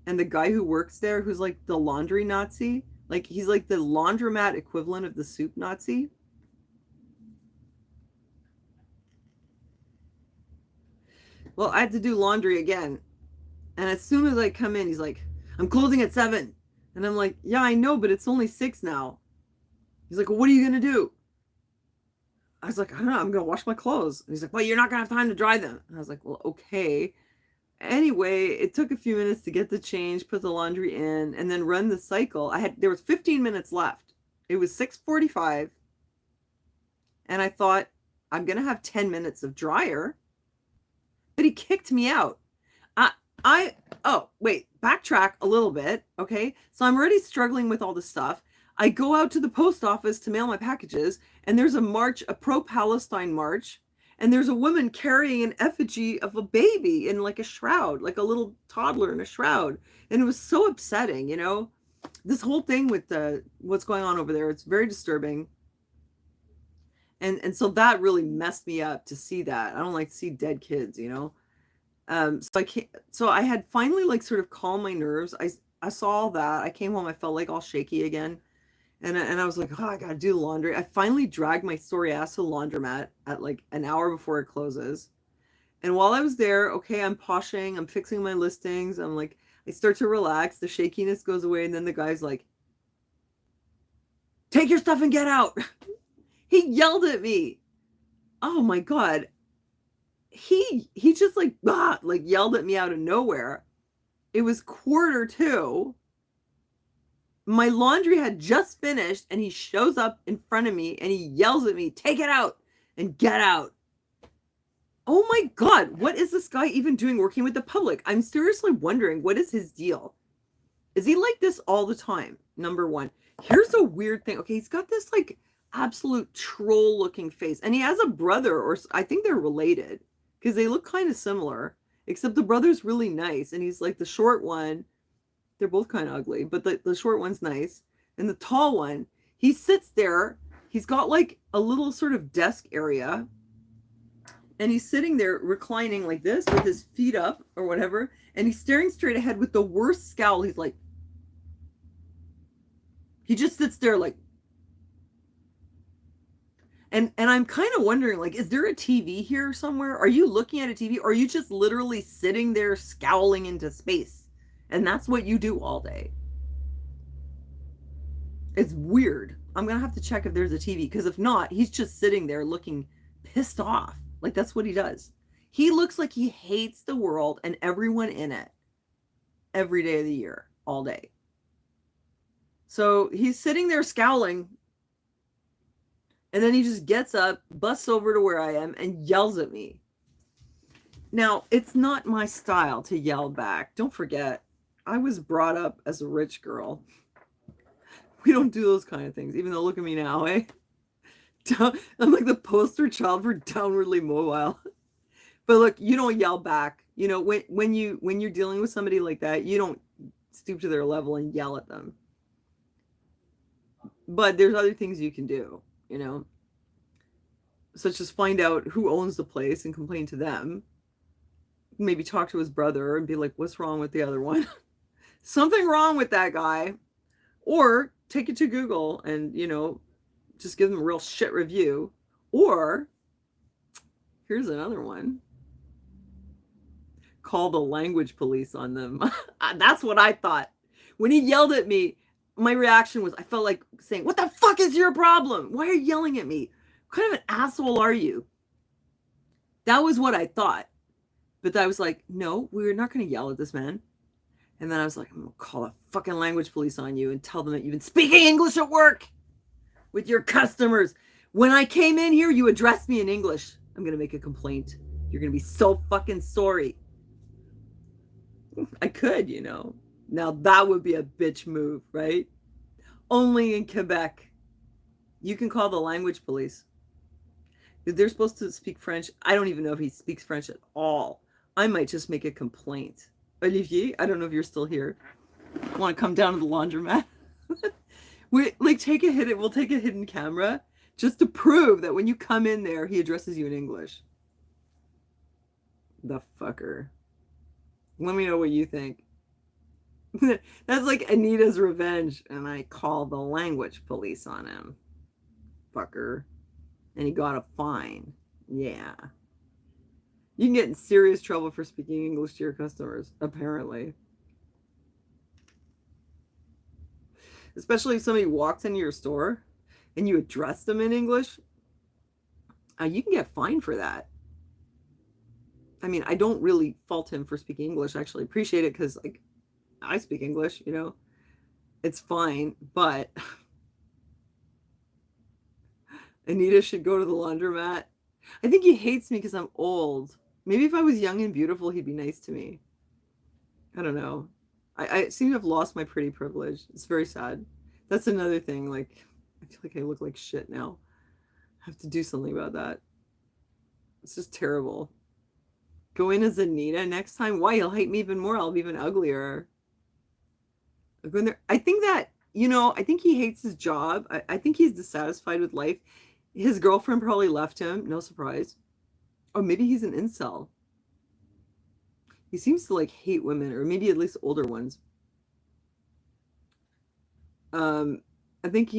and the guy who works there who's like the laundry Nazi? Like he's like the laundromat equivalent of the soup Nazi. Well, I had to do laundry again. And as soon as I come in, he's like, I'm closing at 7. And I'm like, yeah, I know, but it's only 6 now. He's like, well, what are you going to do? I was like, I don't know. I'm going to wash my clothes. And he's like, well, you're not going to have time to dry them. And I was like, well, okay. Anyway, it took a few minutes to get the change, put the laundry in, and then run the cycle. There was 15 minutes left. It was 6:45. And I thought, I'm going to have 10 minutes of dryer. But he kicked me out. Oh, wait, backtrack a little bit, okay? So I'm already struggling with all this stuff. I go out to the post office to mail my packages, and there's a march, a pro-Palestine march, and there's a woman carrying an effigy of a baby in like a shroud, like a little toddler in a shroud. And it was so upsetting, you know? This whole thing with what's going on over there, it's very disturbing. And so that really messed me up to see that. I don't like to see dead kids, you know? So I had finally like sort of calmed my nerves. I saw all that. I came home, I felt like all shaky again. And I was like, oh, I gotta do the laundry. I finally dragged my sorry ass to the laundromat at like an hour before it closes. And while I was there, okay, I'm poshing, I'm fixing my listings. I'm like, I start to relax, the shakiness goes away, and then the guy's like, take your stuff and get out. He yelled at me. Oh my God. He just like yelled at me out of nowhere. It was 1:45. My laundry had just finished and he shows up in front of me and he yells at me, take it out and get out. Oh my God, what is this guy even doing working with the public? I'm seriously wondering, what is his deal? Is he like this all the time? Number one. Here's a weird thing. Okay, he's got this like absolute troll looking face, and he has a brother, or I think they're related because they look kind of similar, except the brother's really nice and he's like the short one. They're both kind of ugly, but the short one's nice, and the tall one, he sits there. He's got like a little sort of desk area, and he's sitting there reclining like this with his feet up or whatever, And he's staring straight ahead with the worst scowl. He's like, he just sits there like, and I'm kind of wondering, like, is there a TV here somewhere? Are you looking at a TV? Or are you just literally sitting there scowling into space? And that's what you do all day. It's weird. I'm going to have to check if there's a TV, because if not, he's just sitting there looking pissed off. Like, that's what he does. He looks like he hates the world and everyone in it every day of the year, all day. So he's sitting there scowling, and then he just gets up, busts over to where I am, and yells at me. Now, it's not my style to yell back. Don't forget, I was brought up as a rich girl. We don't do those kind of things, even though look at me now, eh? I'm like the poster child for downwardly mobile. But look, you don't yell back. You know, when you're dealing with somebody like that, you don't stoop to their level and yell at them. But there's other things you can do, you know, such as find out who owns the place and complain to them. Maybe talk to his brother and be like, what's wrong with the other one? Something wrong with that guy. Or take it to Google and, you know, just give them a real shit review. Or here's another one. Call the language police on them. That's what I thought. When he yelled at me, my reaction was, I felt like saying, what the fuck is your problem? Why are you yelling at me? What kind of an asshole are you? That was what I thought. But I was like, no, we're not going to yell at this man. And then I was like, I'm going to call the fucking language police on you and tell them that you've been speaking English at work with your customers. When I came in here, you addressed me in English. I'm going to make a complaint. You're going to be so fucking sorry. I could, you know. Now that would be a bitch move, right? Only in Quebec. You can call the language police. They're supposed to speak French. I don't even know if he speaks French at all. I might just make a complaint. Olivier, I don't know if you're still here. Want to come down to the laundromat? We'll take a hidden camera just to prove that when you come in there, he addresses you in English. The fucker. Let me know what you think. That's like Anita's revenge, and I call the language police on him. Fucker. And he got a fine. Yeah. You can get in serious trouble for speaking English to your customers, apparently. Especially if somebody walks into your store and you address them in English. You can get fined for that. I mean, I don't really fault him for speaking English. I actually appreciate it because, like, I speak English, you know. It's fine, but Anita should go to the laundromat. I think he hates me because I'm old. Maybe if I was young and beautiful, he'd be nice to me. I don't know. I seem to have lost my pretty privilege. It's very sad. That's another thing. Like, I feel like I look like shit now. I have to do something about that. It's just terrible. Go in as Anita next time. Why? He'll hate me even more. I'll be even uglier. I'll go in there. I think that, you know, I think he hates his job. I think he's dissatisfied with life. His girlfriend probably left him. No surprise. Or maybe he's an incel. He seems to like hate women, or maybe at least older ones. I think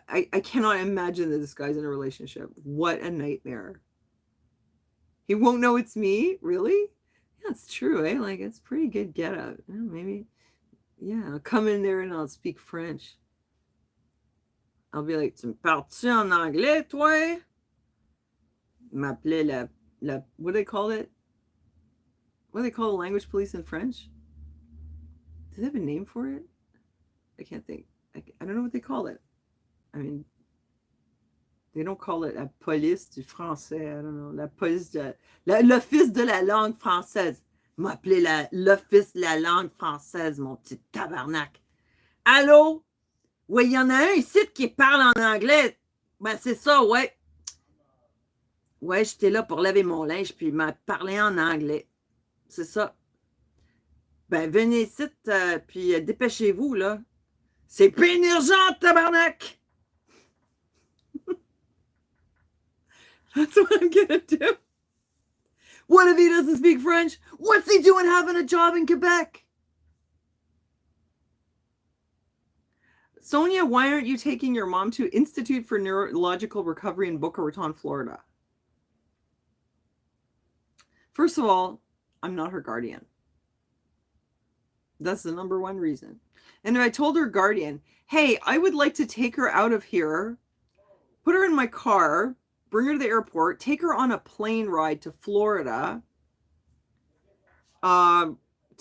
I cannot imagine that this guy's in a relationship. What a nightmare. He won't know it's me? Really? Yeah, it's true, eh? Like, it's pretty good get up. Maybe, yeah, I'll come in there and I'll speak French. I'll be like, tu me parles-tu en anglais, toi? M'appelait what do they call it? What do they call the language police in French? Do they have a name for it? I can't think. I don't know what they call it. I mean, they don't call it la police du français. I don't know. La police l'office de la langue française. M'appelait l'office de la langue française, mon petit tabarnak. Allô? Ouais, il y en a un ici qui parle en anglais. Ben, c'est ça, ouais. Ouais, j'étais là pour laver mon linge, puis il m'a parlé en anglais. C'est ça. Ben, venez ici, puis dépêchez-vous, là. C'est pas urgent, tabarnak! That's what I'm gonna do. What if he doesn't speak French? What's he doing having a job in Quebec? Sonia, why aren't you taking your mom to Institute for Neurological Recovery in Boca Raton, Florida? First of all, I'm not her guardian. That's the number one reason. And if I told her guardian, hey, I would like to take her out of here, put her in my car, bring her to the airport, take her on a plane ride to Florida to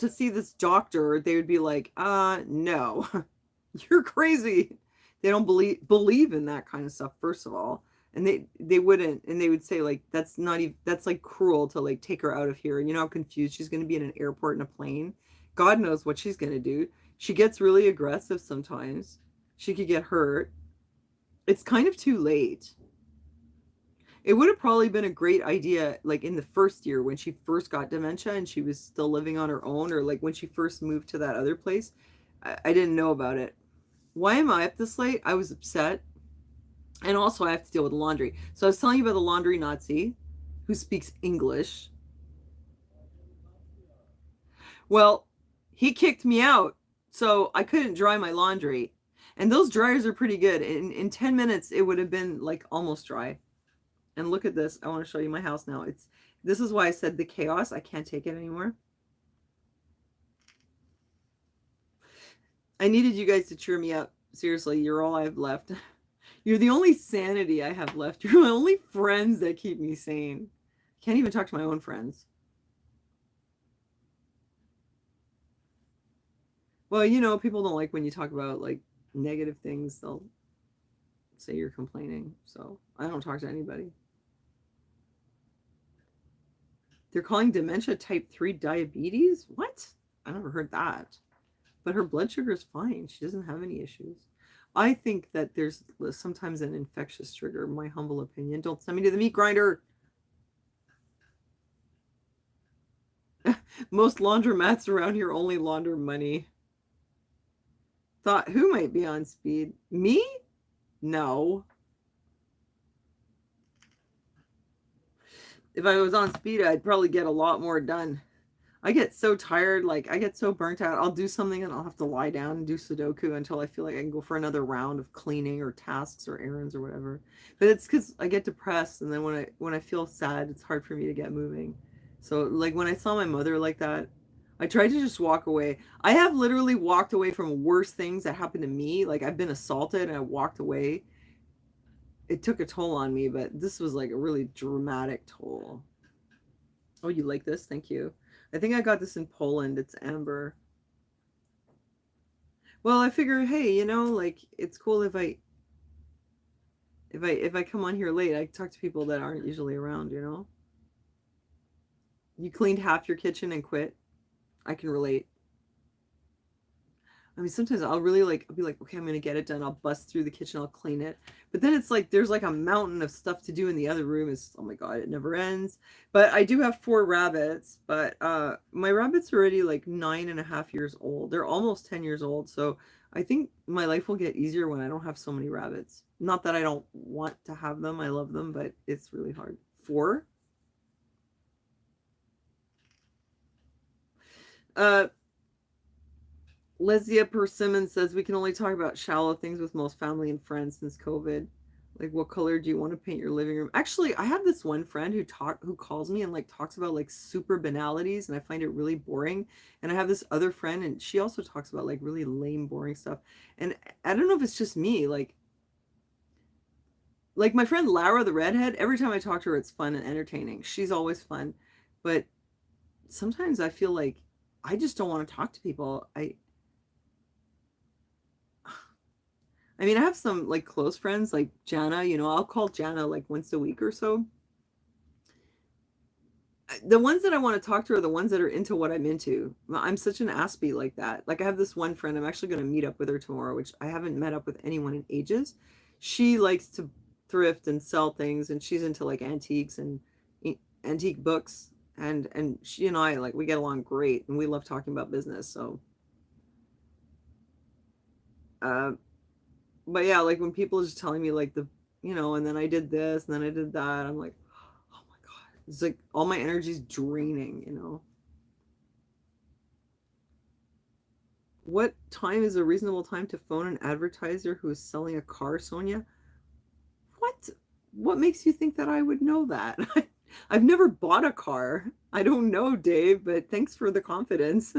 see this doctor, they would be like, no, you're crazy. They don't believe in that kind of stuff, first of all. And they wouldn't, and they would say like, that's not even, that's like cruel to like take her out of here. And you know how confused she's going to be in an airport in a plane. God knows what she's going to do. She gets really aggressive sometimes. She could get hurt. It's kind of too late. It would have probably been a great idea like in the first year when she first got dementia and she was still living on her own, or like when she first moved to that other place. I didn't know about it. Why am I up this late? I was upset. And also I have to deal with laundry. So I was telling you about the laundry Nazi who speaks English. Well, he kicked me out, so I couldn't dry my laundry. And those dryers are pretty good. In 10 minutes, it would have been like almost dry. And look at this. I want to show you my house now. This is why I said the chaos. I can't take it anymore. I needed you guys to cheer me up. Seriously, you're all I have left. You're the only sanity I have left. You're my only friends that keep me sane. Can't even talk to my own friends. Well, you know, people don't like when you talk about like negative things. They'll say you're complaining. So I don't talk to anybody. They're calling dementia type 3 diabetes? What? I never heard that. But her blood sugar is fine. She doesn't have any issues. I think that there's sometimes an infectious trigger, my humble opinion. Don't send me to the meat grinder. Most laundromats around here only launder money. Thought, who might be on speed? Me? No. If I was on speed, I'd probably get a lot more done. I get so tired, like I get so burnt out. I'll do something and I'll have to lie down and do Sudoku until I feel like I can go for another round of cleaning or tasks or errands or whatever. But it's because I get depressed, and then when I feel sad, it's hard for me to get moving. So like when I saw my mother like that, I tried to just walk away. I have literally walked away from worse things that happened to me. Like I've been assaulted and I walked away. It took a toll on me, but this was like a really dramatic toll. Oh, you like this? Thank you. I think I got this in Poland. It's amber. Well, I figure, hey, you know, like it's cool if I come on here late, I talk to people that aren't usually around, you know? You cleaned half your kitchen and quit. I can relate. I mean, sometimes I'll really like, I'll be like, okay, I'm going to get it done. I'll bust through the kitchen. I'll clean it. But then it's like, there's like a mountain of stuff to do in the other room. It's, oh my God, it never ends. But I do have 4 rabbits, but my rabbits are already like 9.5 years old. They're almost 10 years old. So I think my life will get easier when I don't have so many rabbits. Not that I don't want to have them. I love them, but it's really hard. 4? Lesia Persimmon says we can only talk about shallow things with most family and friends since COVID. Like, what color do you want to paint your living room? Actually, I have this one friend who calls me and like talks about like super banalities, and I find it really boring. And I have this other friend, and she also talks about like really lame, boring stuff. And I don't know if it's just me, like my friend Lara the redhead. Every time I talk to her, it's fun and entertaining. She's always fun, but sometimes I feel like I just don't want to talk to people. I mean, I have some like close friends like Jana, you know, I'll call Jana like once a week or so. The ones that I want to talk to are the ones that are into what I'm into. I'm such an Aspie like that. Like I have this one friend, I'm actually going to meet up with her tomorrow, which I haven't met up with anyone in ages. She likes to thrift and sell things, and she's into like antiques and antique books. And she and I, like, we get along great, and we love talking about business. So, uh, but yeah, like when people are just telling me like and then I did this and then I did that, I'm like, oh my God, It's like all my energy's draining, What time is a reasonable time to phone an advertiser who is selling a car, Sonia? What? What makes you think that I would know that? I've never bought a car. I don't know, Dave, but thanks for the confidence.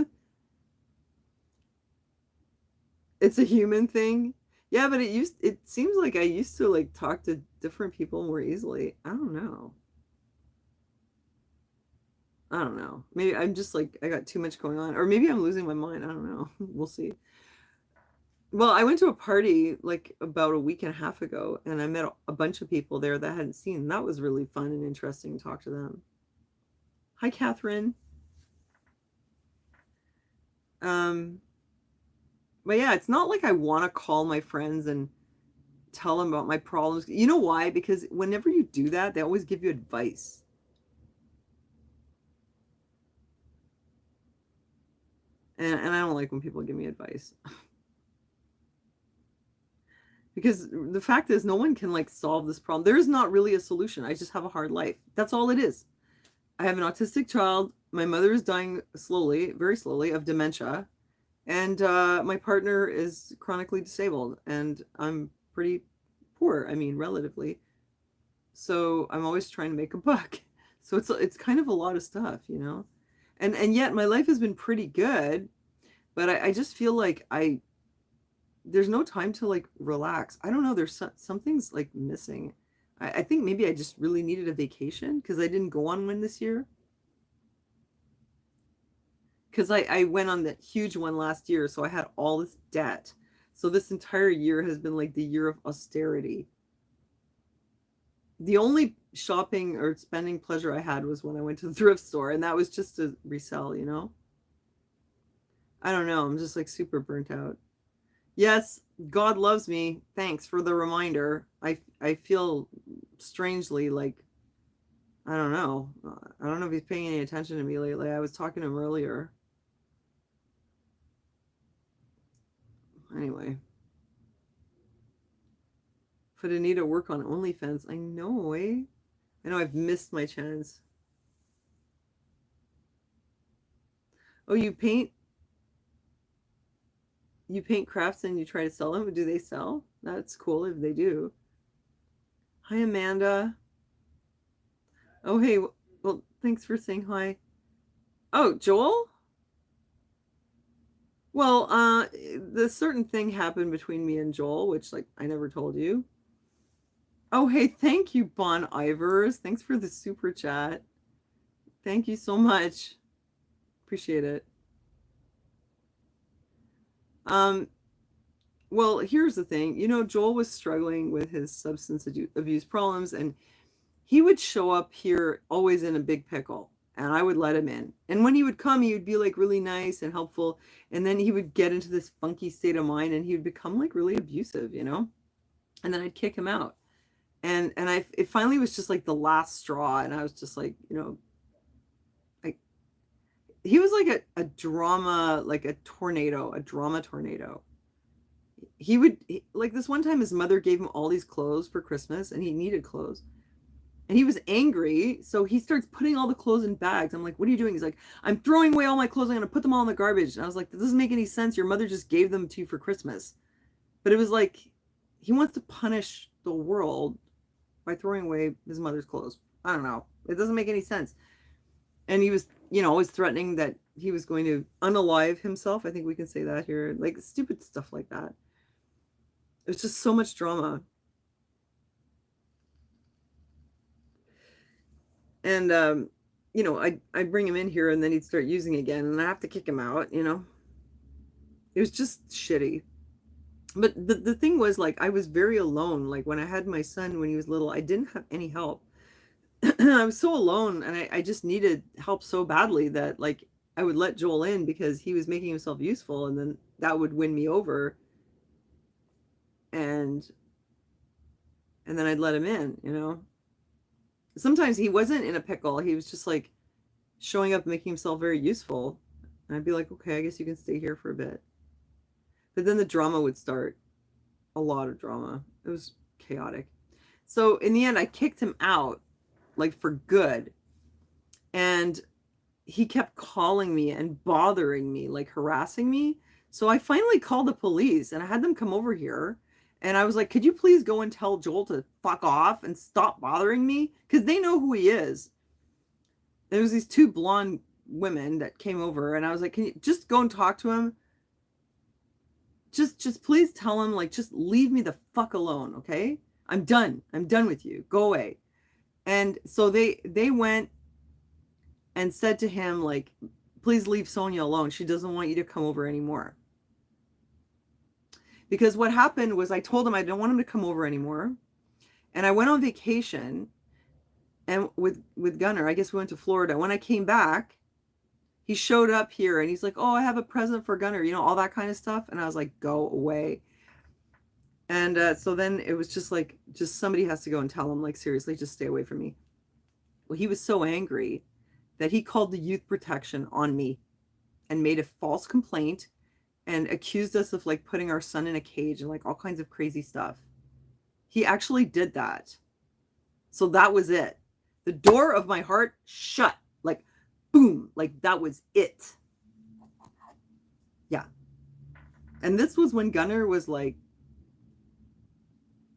It's a human thing. Yeah, but it seems like I used to like talk to different people more easily. I don't know. I don't know. Maybe I'm just like I got too much going on, or maybe I'm losing my mind. I don't know. We'll see. Well, I went to a party like about a week and a half ago, and I met a bunch of people there that I hadn't seen. That was really fun and interesting to talk to them. Hi, Catherine. Um, but yeah, it's not like I want to call my friends and tell them about my problems. You know why? Because whenever you do that, they always give you advice. And I don't like when people give me advice. Because the fact is no one can like solve this problem. There is not really a solution. I just have a hard life. That's all it is. I have an autistic child. My mother is dying slowly, very slowly, of dementia. And my partner is chronically disabled. And I'm pretty poor, I mean, relatively. So I'm always trying to make a buck. So it's kind of a lot of stuff, And yet my life has been pretty good, but I just feel like there's no time to like relax. I don't know. There's something's like missing. I think maybe I just really needed a vacation because I didn't go on one this year. Because I went on that huge one last year, so I had all this debt. So this entire year has been like the year of austerity. The only shopping or spending pleasure I had was when I went to the thrift store, and that was just to resell. I don't know. I'm just like super burnt out. Yes, God loves me. Thanks for the reminder. I feel strangely like I don't know. I don't know if he's paying any attention to me lately. I was talking to him earlier. Anyway, put Anita work on OnlyFans. I know, eh? I know I've missed my chance. Oh, you paint crafts and you try to sell them? Do they sell? That's cool if they do. Hi, Amanda. Oh, hey. Well, thanks for saying hi. Oh, Joel? Well, the certain thing happened between me and Joel, which like I never told you. Oh, hey, thank you, Bon Ivers. Thanks for the super chat. Thank you so much. Appreciate it. Um, well, here's the thing. Joel was struggling with his substance abuse problems, and he would show up here always in a big pickle, and I would let him in. And when he would come, he would be like really nice and helpful, and then he would get into this funky state of mind, and he would become like really abusive. And then I'd kick him out. And it finally was just like the last straw, and I was just like, like he was like a drama, like a drama tornado. Like this one time his mother gave him all these clothes for Christmas, and he needed clothes. And he was angry, so he starts putting all the clothes in bags. I'm like, what are you doing? He's like, I'm throwing away all my clothes. I'm going to put them all in the garbage. And I was like, that doesn't make any sense. Your mother just gave them to you for Christmas. But it was like, he wants to punish the world by throwing away his mother's clothes. I don't know. It doesn't make any sense. And he was, always threatening that he was going to unalive himself. I think we can say that here. Like stupid stuff like that. It was just so much drama. And I bring him in here, and then he'd start using again, and I have to kick him out. It was just shitty. But the thing was, like, I was very alone. Like when I had my son when he was little, I didn't have any help. I was so alone, and I just needed help so badly that like I would let Joel in because he was making himself useful, and then that would win me over. And then I'd let him in. Sometimes he wasn't in a pickle. He was just like showing up, making himself very useful. And I'd be like, okay, I guess you can stay here for a bit. But then the drama would start. A lot of drama. It was chaotic. So in the end, I kicked him out, like for good. And he kept calling me and bothering me, like harassing me. So I finally called the police and I had them come over here. And I was like, could you please go and tell Joel to fuck off and stop bothering me? Because they know who he is. There was these two blonde women that came over and I was like, can you just go and talk to him? Just please tell him, like, just leave me the fuck alone, okay? I'm done. I'm done with you. Go away. And so they went and said to him, like, please leave Sonia alone. She doesn't want you to come over anymore. Because what happened was I told him I don't want him to come over anymore. And I went on vacation and with Gunnar, I guess we went to Florida. When I came back, he showed up here and he's like, oh, I have a present for Gunnar, you know, all that kind of stuff. And I was like, go away. And so then it was just like, just somebody has to go and tell him, like, seriously, just stay away from me. Well, he was so angry that he called the youth protection on me and made a false complaint and accused us of like putting our son in a cage and like all kinds of crazy stuff. He actually did that. So that was it. The door of my heart shut, like boom, like that was it. Yeah. And this was when Gunnar was like,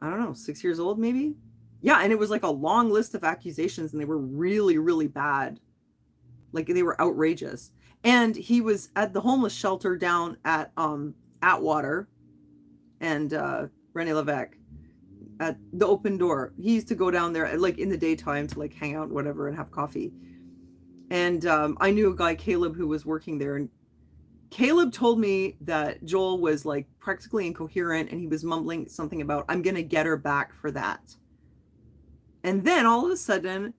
I don't know, 6 years old maybe? Yeah, and it was like a long list of accusations and they were really, really bad. Like they were outrageous. And he was at the homeless shelter down at Atwater and Rene Levesque at the Open Door. He used to go down there like in the daytime to like hang out, whatever, and have coffee. And I knew a guy, Caleb, who was working there. And Caleb told me that Joel was like practically incoherent and he was mumbling something about, I'm going to get her back for that. And then all of a sudden,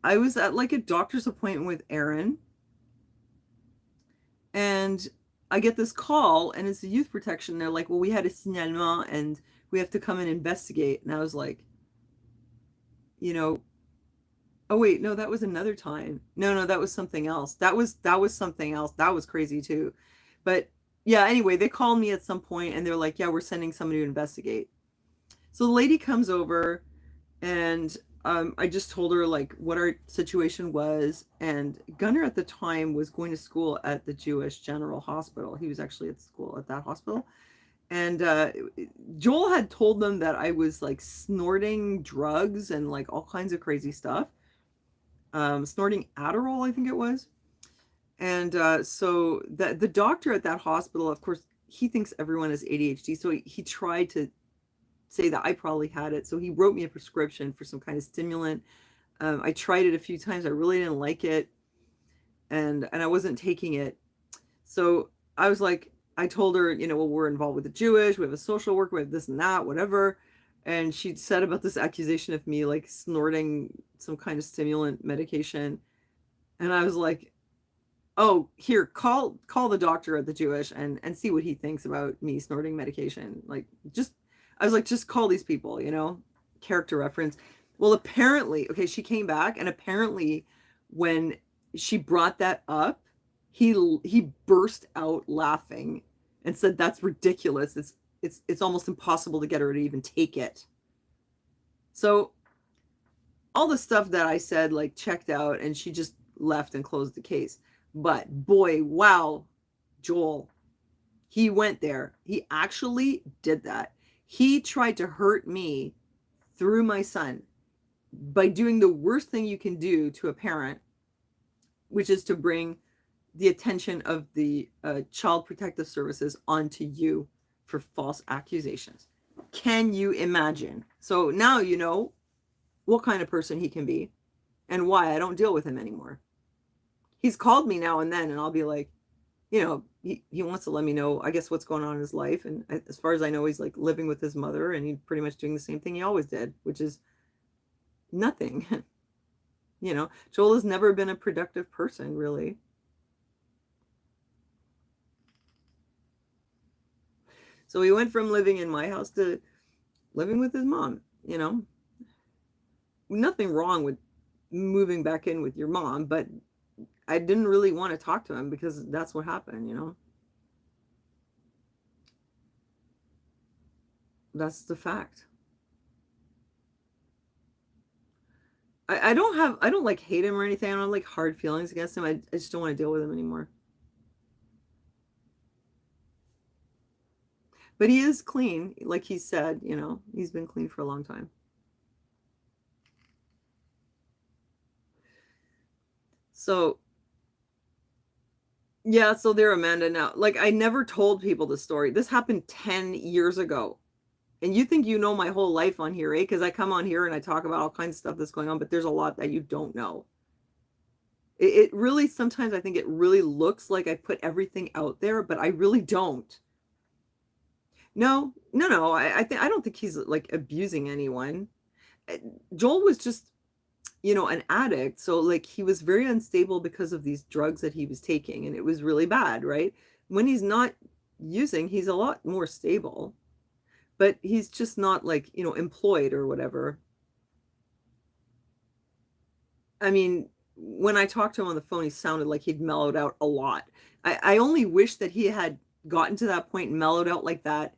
I was at like a doctor's appointment with Aaron. And I get this call and it's the youth protection. They're like, well, we had a signalement and we have to come and investigate. And I was like, you know, oh wait, no, that was another time. No, that was something else. That was something else. That was crazy too. But yeah, anyway, they called me at some point and they're like, yeah, we're sending somebody to investigate. So the lady comes over and I just told her like what our situation was. And Gunnar at the time was going to school at the Jewish General Hospital. He was actually at school at that hospital. And Joel had told them that I was like snorting drugs and like all kinds of crazy stuff. Snorting Adderall, I think it was. And so the doctor at that hospital, of course, he thinks everyone has ADHD. So he tried to say that I probably had it. So he wrote me a prescription for some kind of stimulant. I tried it a few times. I really didn't like it. And I wasn't taking it. So I was like, I told her, you know, well, we're involved with the Jewish, we have a social worker, we have this and that, whatever. And she said about this accusation of me like snorting some kind of stimulant medication. And I was like, oh, here, call the doctor at the Jewish and see what he thinks about me snorting medication. Like, just, I was like, just call these people, you know, character reference. Well, apparently, okay, she came back and apparently when she brought that up, he burst out laughing and said, that's ridiculous. It's almost impossible to get her to even take it. So all the stuff that I said like checked out and she just left and closed the case. But boy, wow, Joel, he went there. He actually did that. He tried to hurt me through my son by doing the worst thing you can do to a parent, which is to bring the attention of the Child Protective Services onto you for false accusations. Can you imagine? So now you know what kind of person he can be and why I don't deal with him anymore. He's called me now and then and I'll be like, you know, he wants to let me know, I guess, what's going on in his life. And as far as I know, he's like living with his mother and he's pretty much doing the same thing he always did, which is nothing. You know, Joel has never been a productive person, really. So he went from living in my house to living with his mom, you know. Nothing wrong with moving back in with your mom, but I didn't really want to talk to him because that's what happened, you know. That's the fact. I don't like hate him or anything. I don't like hard feelings against him. I just don't want to deal with him anymore. But he is clean, like he said, you know, he's been clean for a long time. So yeah, so they're Amanda now. Like I never told people the story. This happened 10 years ago. And you think you know my whole life on here, eh? Because I come on here and I talk about all kinds of stuff that's going on, but there's a lot that you don't know. It really, sometimes I think it really looks like I put everything out there, but I really don't. No, no, no. I don't think he's like abusing anyone. Uh, Joel was just, you know, an addict. So like he was very unstable because of these drugs that he was taking, and it was really bad, right? When he's not using, he's a lot more stable, but he's just not like, you know, employed or whatever. I mean, when I talked to him on the phone, he sounded like he'd mellowed out a lot. I only wish that he had gotten to that point and mellowed out like that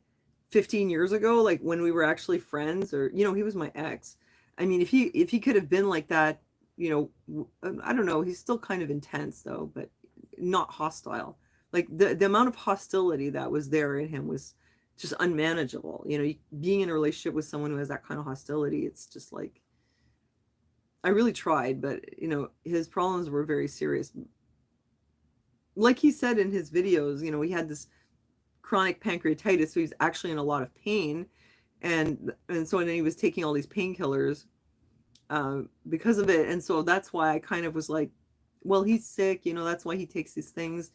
15 years ago, like when we were actually friends, or, you know, he was my ex. I mean, if he could have been like that, you know, I don't know, he's still kind of intense though, but not hostile. Like the amount of hostility that was there in him was just unmanageable. You know, being in a relationship with someone who has that kind of hostility, it's just like, I really tried, but you know, his problems were very serious. Like he said in his videos, you know, he had this chronic pancreatitis, so he's actually in a lot of pain, and so then he was taking all these painkillers because of it, and so that's why I kind of was like, well, he's sick, you know, that's why he takes these things,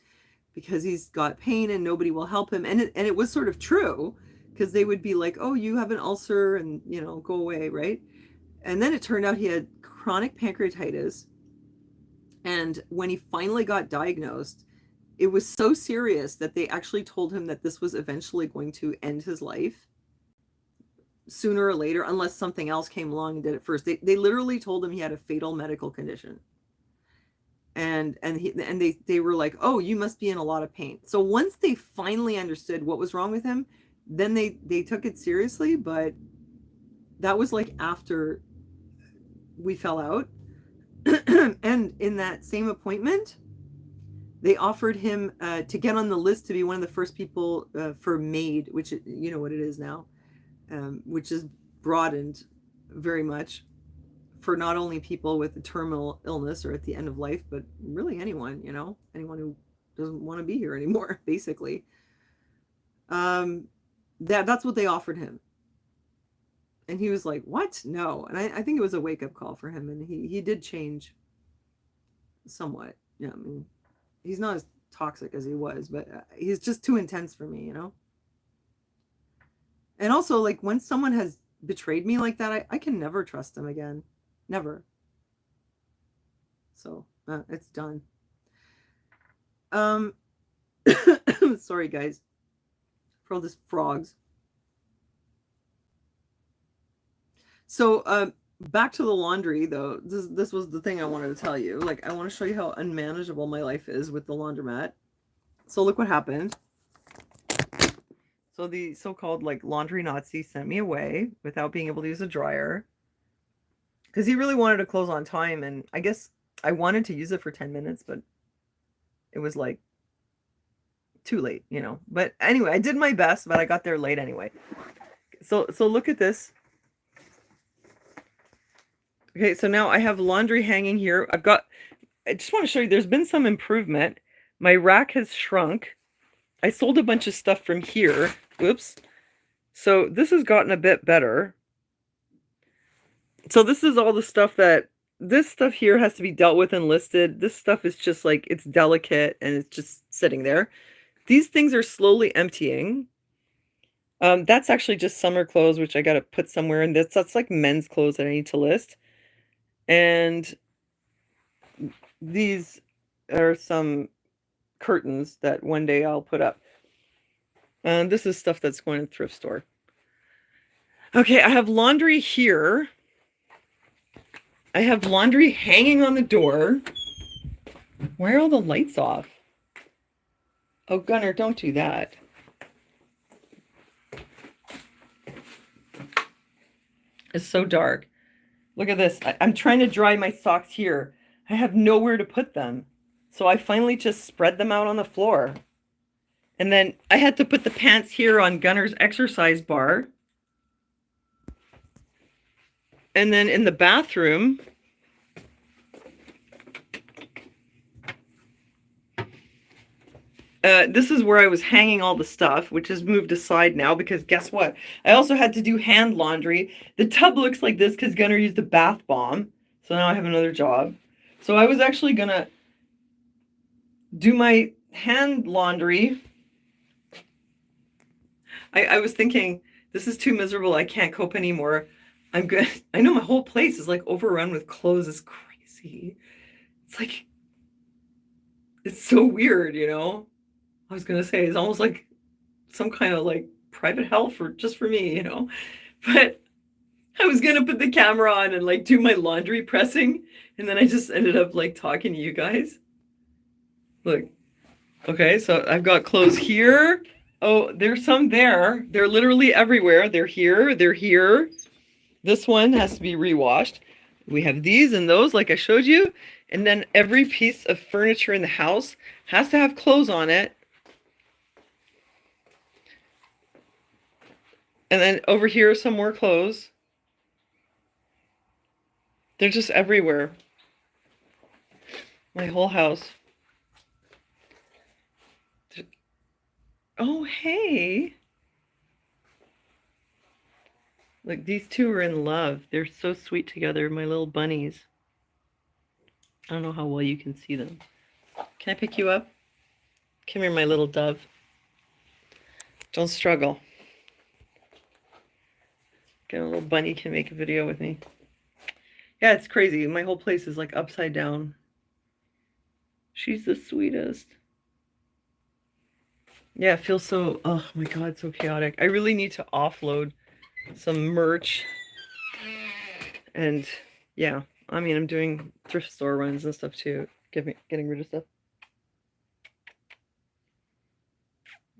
because he's got pain and nobody will help him, and it was sort of true, because they would be like, oh, you have an ulcer, and you know, go away, right? And then it turned out he had chronic pancreatitis. And when he finally got diagnosed, it was so serious that they actually told him that this was eventually going to end his life sooner or later, unless something else came along and did it first. They literally told him he had a fatal medical condition. And they were like, oh, you must be in a lot of pain. So once they finally understood what was wrong with him, then they took it seriously. But that was like after we fell out. And in that same appointment, they offered him to get on the list to be one of the first people for MAID, which you know what it is now, which is broadened very much for not only people with a terminal illness or at the end of life, but really anyone, you know, anyone who doesn't want to be here anymore, basically. Um, that's what they offered him. And he was like, what? No. And I think it was a wake up call for him. And he did change somewhat. Yeah, I mean, he's not as toxic as he was, but he's just too intense for me, you know? And also, like, when someone has betrayed me like that, I can never trust them again. Never. So, it's done. Um, sorry, guys, for all this frogs. So, back to the laundry, though. This was the thing I wanted to tell you. Like, I want to show you how unmanageable my life is with the laundromat. So, look what happened. So, the so-called, like, laundry Nazi sent me away without being able to use a dryer. Because he really wanted to close on time, and I guess I wanted to use it for 10 minutes, but it was, like, too late, you know. But anyway, I did my best, but I got there late anyway. So look at this. Okay, so now I have laundry hanging here. I just want to show you, there's been some improvement. My rack has shrunk. I sold a bunch of stuff from here. Oops. So this has gotten a bit better. So this is all the stuff this stuff here has to be dealt with and listed. This stuff is just like, it's delicate and it's just sitting there. These things are slowly emptying. That's actually just summer clothes, which I got to put somewhere in this. That's like men's clothes that I need to list. And these are some curtains that one day I'll put up. And this is stuff that's going to the thrift store. Okay, I have laundry here. I have laundry hanging on the door. Why are all the lights off? Oh, Gunnar, don't do that. It's so dark. Look at this. I'm trying to dry my socks here. I have nowhere to put them. So I finally just spread them out on the floor. And then I had to put the pants here on Gunner's exercise bar. And then in the bathroom, this is where I was hanging all the stuff, which is moved aside now because guess what? I also had to do hand laundry. The tub looks like this because Gunner used a bath bomb. So now I have another job. So I was actually going to do my hand laundry. I was thinking, this is too miserable. I can't cope anymore. I'm good. I know my whole place is like overrun with clothes. It's crazy. It's like, it's so weird, you know? I was going to say, it's almost like some kind of like private hell for just for me, you know? But I was going to put the camera on and like do my laundry pressing. And then I just ended up like talking to you guys. Look. Okay, so I've got clothes here. Oh, there's some there. They're literally everywhere. They're here. They're here. This one has to be rewashed. We have these and those, like I showed you. And then every piece of furniture in the house has to have clothes on it. And then over here, some more clothes. They're just everywhere. My whole house. Oh, hey. Look, these two are in love. They're so sweet together, my little bunnies. I don't know how well you can see them. Can I pick you up? Come here, my little dove. Don't struggle. Get a little bunny can make a video with me. Yeah, it's crazy. My whole place is like upside down. She's the sweetest. Yeah, it feels so, oh my God, so chaotic. I really need to offload some merch. And yeah, I mean, I'm doing thrift store runs and stuff too. Getting rid of stuff.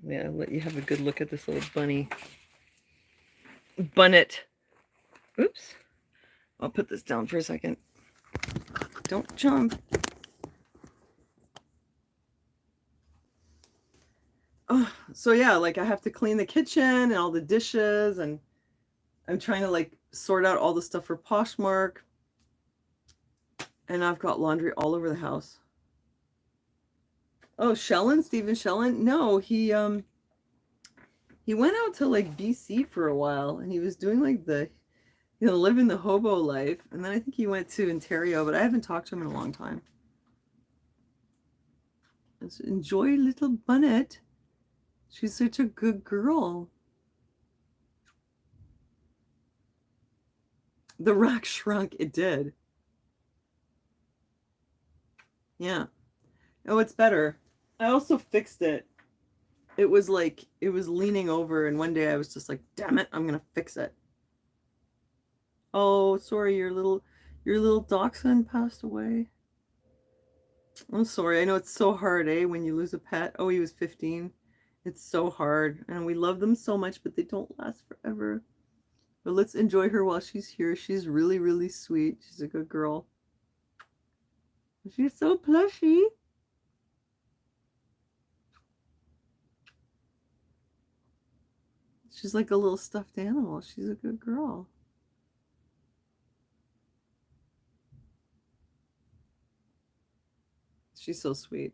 Yeah, I'll let you have a good look at this little bunny. Bunnet. Oops. I'll put this down for a second. Don't jump. Oh, so yeah, like I have to clean the kitchen and all the dishes, and I'm trying to like sort out all the stuff for Poshmark. And I've got laundry all over the house. Oh, Shellen, Stephen Shellen? No, he went out to like BC for a while, and he was doing like the, you know, living the hobo life. And then I think he went to Ontario, but I haven't talked to him in a long time. Let's enjoy little Bunnet. She's such a good girl. The rack shrunk. It did. Yeah. Oh, it's better. I also fixed it. It was like, it was leaning over, and one day I was just like, damn it, I'm gonna fix it. Oh, sorry, your little dachshund passed away. I'm sorry. I know it's so hard, eh, when you lose a pet. Oh, he was 15. It's so hard. And we love them so much, but they don't last forever. But let's enjoy her while she's here. She's really, really sweet. She's a good girl. She's so plushy. She's like a little stuffed animal. She's a good girl. She's so sweet.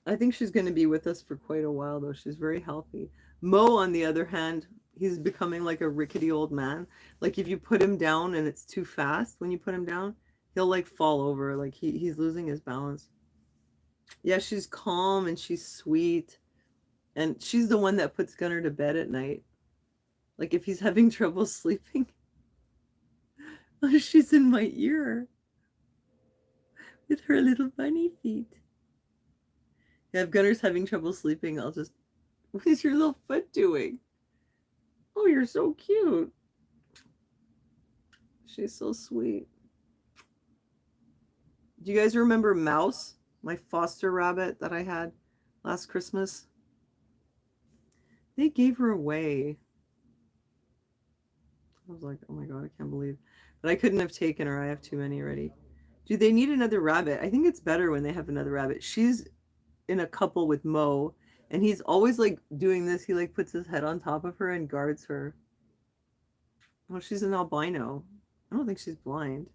I think she's going to be with us for quite a while, though. She's very healthy. Mo, on the other hand, he's becoming like a rickety old man. Like if you put him down and it's too fast when you put him down, he'll like fall over. Like he's losing his balance. Yeah, she's calm and she's sweet. And she's the one that puts Gunner to bed at night. Like if he's having trouble sleeping, she's in my ear with her little bunny feet. Yeah, if Gunner's having trouble sleeping, I'll just, what is your little foot doing? Oh, you're so cute. She's so sweet. Do you guys remember Mouse, my foster rabbit that I had last Christmas? They gave her away. I was like, oh my God, I can't believe. But I couldn't have taken her. I have too many already. Do they need another rabbit? I think it's better when they have another rabbit. She's in a couple with Mo, and he's always like doing this. He like puts his head on top of her and guards her. Oh, she's an albino. I don't think she's blind.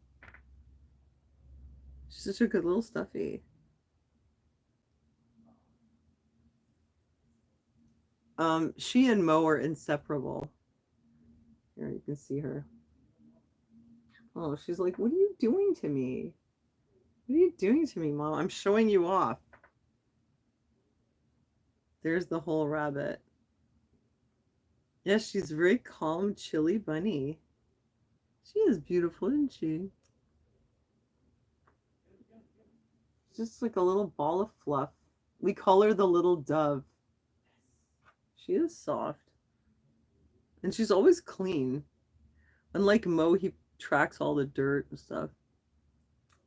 She's such a good little stuffy. She and Mo are inseparable. Here, you can see her. Oh, she's like, what are you doing to me? What are you doing to me, Mom? I'm showing you off. There's the whole rabbit. Yes, she's a very calm, chilly bunny. She is beautiful, isn't she? Just like a little ball of fluff. We call her the little dove. She is soft. And she's always clean. Unlike Mo, he tracks all the dirt and stuff.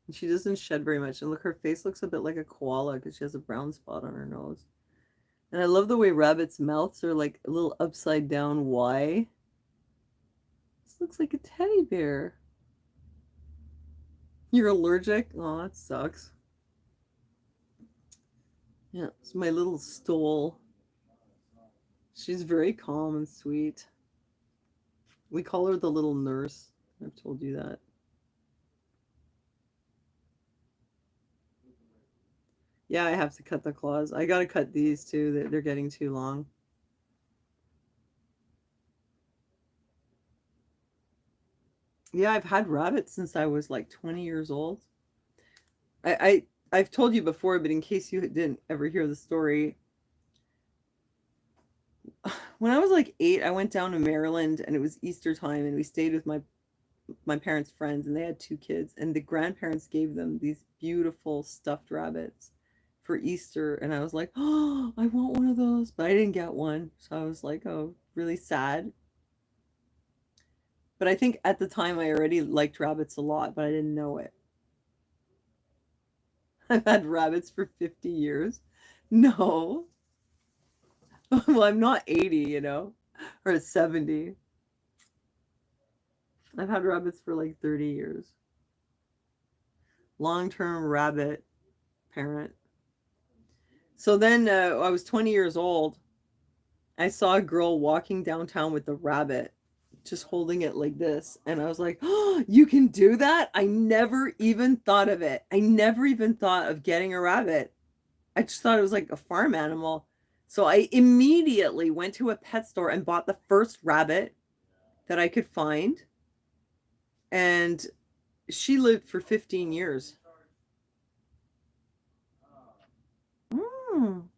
And she doesn't shed very much. And look, her face looks a bit like a koala because she has a brown spot on her nose. And I love the way rabbits' mouths are like a little upside down Y. This looks like a teddy bear. You're allergic? Oh, that sucks. Yeah, it's my little stole. She's very calm and sweet. We call her the little nurse. I've told you that. Yeah, I have to cut the claws. I gotta cut these too. They're getting too long. Yeah, I've had rabbits since I was like 20 years old. I've told you before, but in case you didn't ever hear the story, when I was like 8, I went down to Maryland and it was Easter time and we stayed with my parents' friends and they had 2 kids and the grandparents gave them these beautiful stuffed rabbits for Easter and I was like, "Oh, I want one of those." But I didn't get one. So I was like, "Oh, really sad." But I think at the time I already liked rabbits a lot, but I didn't know it. I've had rabbits for 50 years. No. Well, I'm not 80, or 70. I've had rabbits for like 30 years. Long-term rabbit parent. So then I was 20 years old. I saw a girl walking downtown with a rabbit, just holding it like this. And I was like, oh, you can do that? I never even thought of it. I never even thought of getting a rabbit. I just thought it was like a farm animal. So I immediately went to a pet store and bought the first rabbit that I could find. And she lived for 15 years. Mm.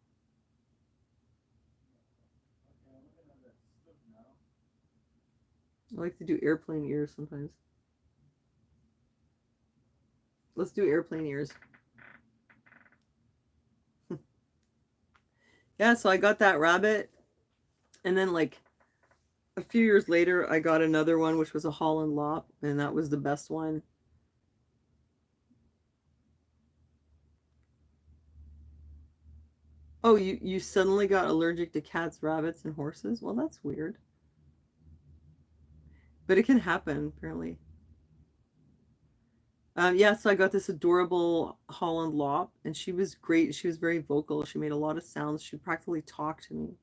I like to do airplane ears sometimes. Let's do airplane ears. Yeah, so I got that rabbit. And then like a few years later, I got another one, which was a Holland Lop. And that was the best one. Oh, you suddenly got allergic to cats, rabbits, and horses? Well, that's weird. But it can happen, apparently. Yeah, so I got this adorable Holland Lop, and she was great. She was very vocal. She made a lot of sounds. She practically talked to me.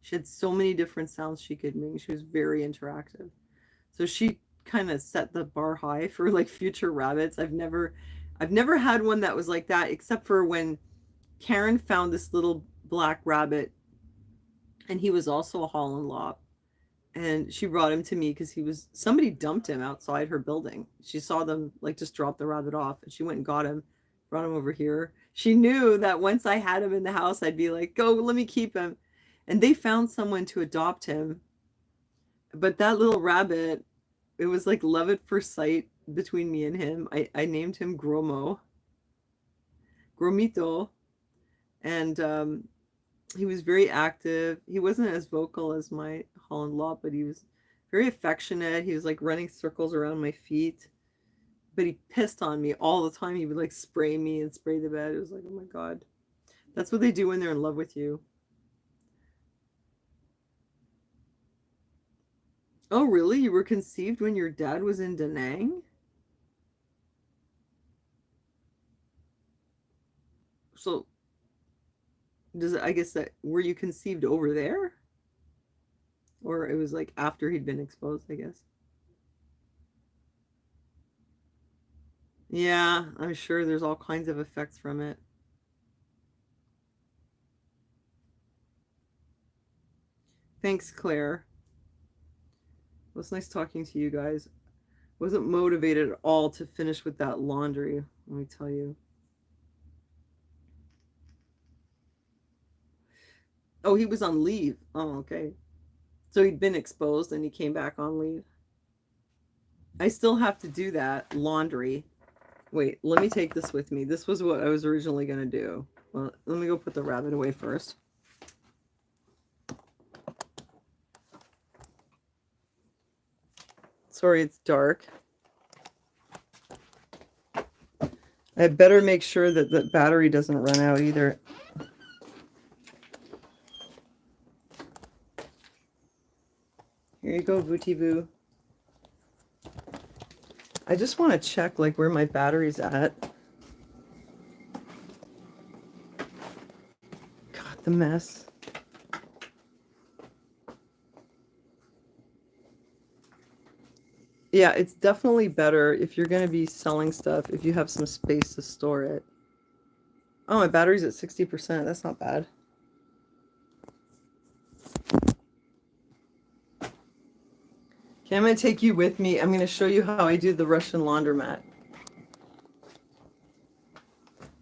She had so many different sounds she could make. She was very interactive. So she kind of set the bar high for like future rabbits. I've never had one that was like that, except for when Karen found this little black rabbit, and he was also a Holland Lop. And she brought him to me because somebody dumped him outside her building. She saw them like just drop the rabbit off and she went and got him, brought him over here. She knew that once I had him in the house, I'd be like, go, let me keep him. And they found someone to adopt him. But that little rabbit, it was like love at first sight between me and him. I named him Gromito. And he was very active. He wasn't as vocal as my Holland Lop, but he was very affectionate. He was like running circles around my feet, but he pissed on me all the time. He would like spray me and spray the bed. It was like, oh my God. That's what they do when they're in love with you. Oh, really? You were conceived when your dad was in Da Nang? So, does it, I guess that, were you conceived over there? Or it was like after he'd been exposed, I guess. Yeah, I'm sure there's all kinds of effects from it. Thanks, Claire. It was nice talking to you guys. Wasn't motivated at all to finish with that laundry, let me tell you. Oh, he was on leave. Oh, okay. So he'd been exposed and he came back on leave. I still have to do that laundry. Wait, let me take this with me. This was what I was originally going to do. Well, let me go put the rabbit away first. Sorry, it's dark. I better make sure that the battery doesn't run out either. Here you go, Booty Boo. I just want to check like where my battery's at. God, the mess. Yeah, it's definitely better if you're going to be selling stuff if you have some space to store it. Oh, my battery's at 60%. That's not bad. Okay, I'm going to take you with me. I'm going to show you how I do the Russian laundromat.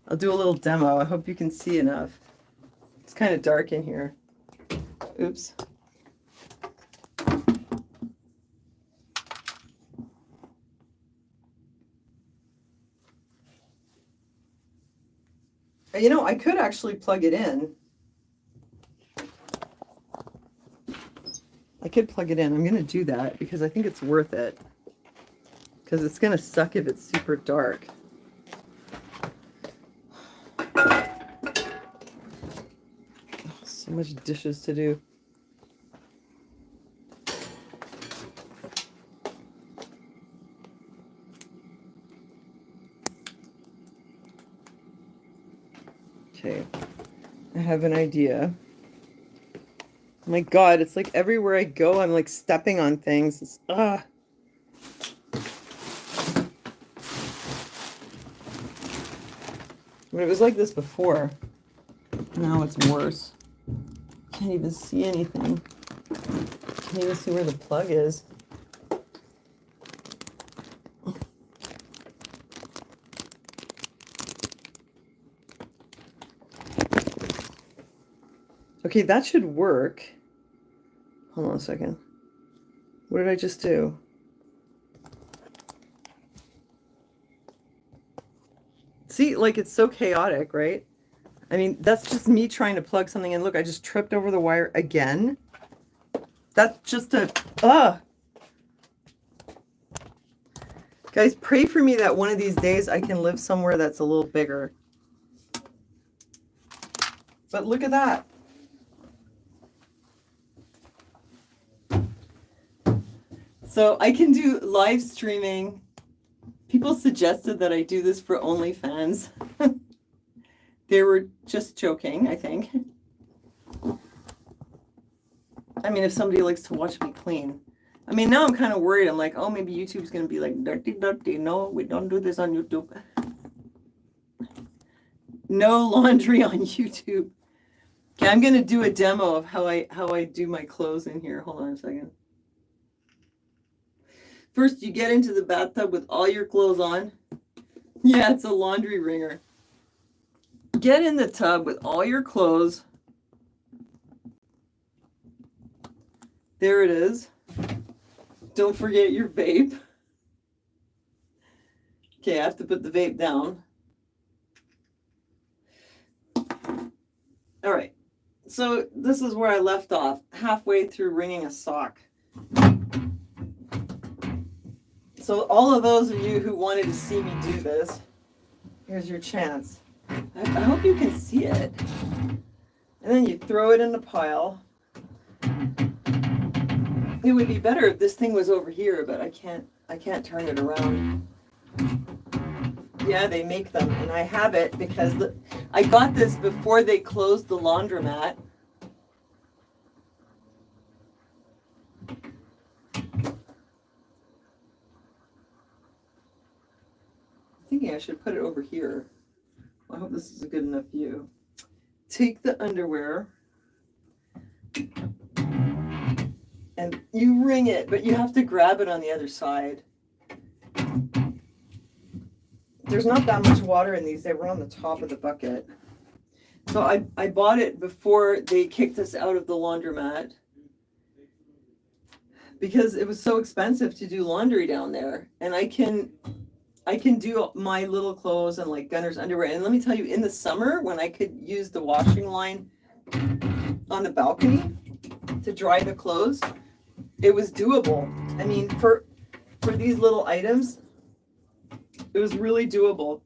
I'll do a little demo. I hope you can see enough. It's kind of dark in here. Oops. You know, I could actually plug it in. I could plug it in. I'm going to do that because I think it's worth it. Because it's going to suck if it's super dark. So much dishes to do. Okay, I have an idea. Oh my God, it's like everywhere I go, I'm like stepping on things. It's, But it was like this before. Now it's worse. Can't even see anything. Can't even see where the plug is. Okay, that should work. Hold on a second. What did I just do? See, like it's so chaotic, right? I mean, that's just me trying to plug something in. Look, I just tripped over the wire again. That's just Guys, pray for me that one of these days I can live somewhere that's a little bigger. But look at that. So I can do live streaming. People suggested that I do this for OnlyFans. They were just joking, I think. I mean, if somebody likes to watch me clean. I mean, now I'm kind of worried. I'm like, oh, maybe YouTube's going to be like, dirty, dirty. No, we don't do this on YouTube. No laundry on YouTube. Okay, I'm going to do a demo of how I do my clothes in here. Hold on a second. First, you get into the bathtub with all your clothes on. Yeah, it's a laundry wringer. Get in the tub with all your clothes. There it is. Don't forget your vape. Okay, I have to put the vape down. All right. So this is where I left off, halfway through wringing a sock. So all of those of you who wanted to see me do this, here's your chance. I hope you can see it. And then you throw it in the pile. It would be better if this thing was over here, but I can't turn it around. Yeah, they make them, and I have it because I got this before they closed the laundromat. Thinking I should put it over here. I hope this is a good enough view. Take the underwear and you wring it, but you have to grab it on the other side. There's not that much water in these. They were on the top of the bucket. So I bought it before they kicked us out of the laundromat because it was so expensive to do laundry down there. And I can do my little clothes and like Gunner's underwear. And let me tell you, in the summer when I could use the washing line on the balcony to dry the clothes, it was doable. I mean, for these little items, it was really doable.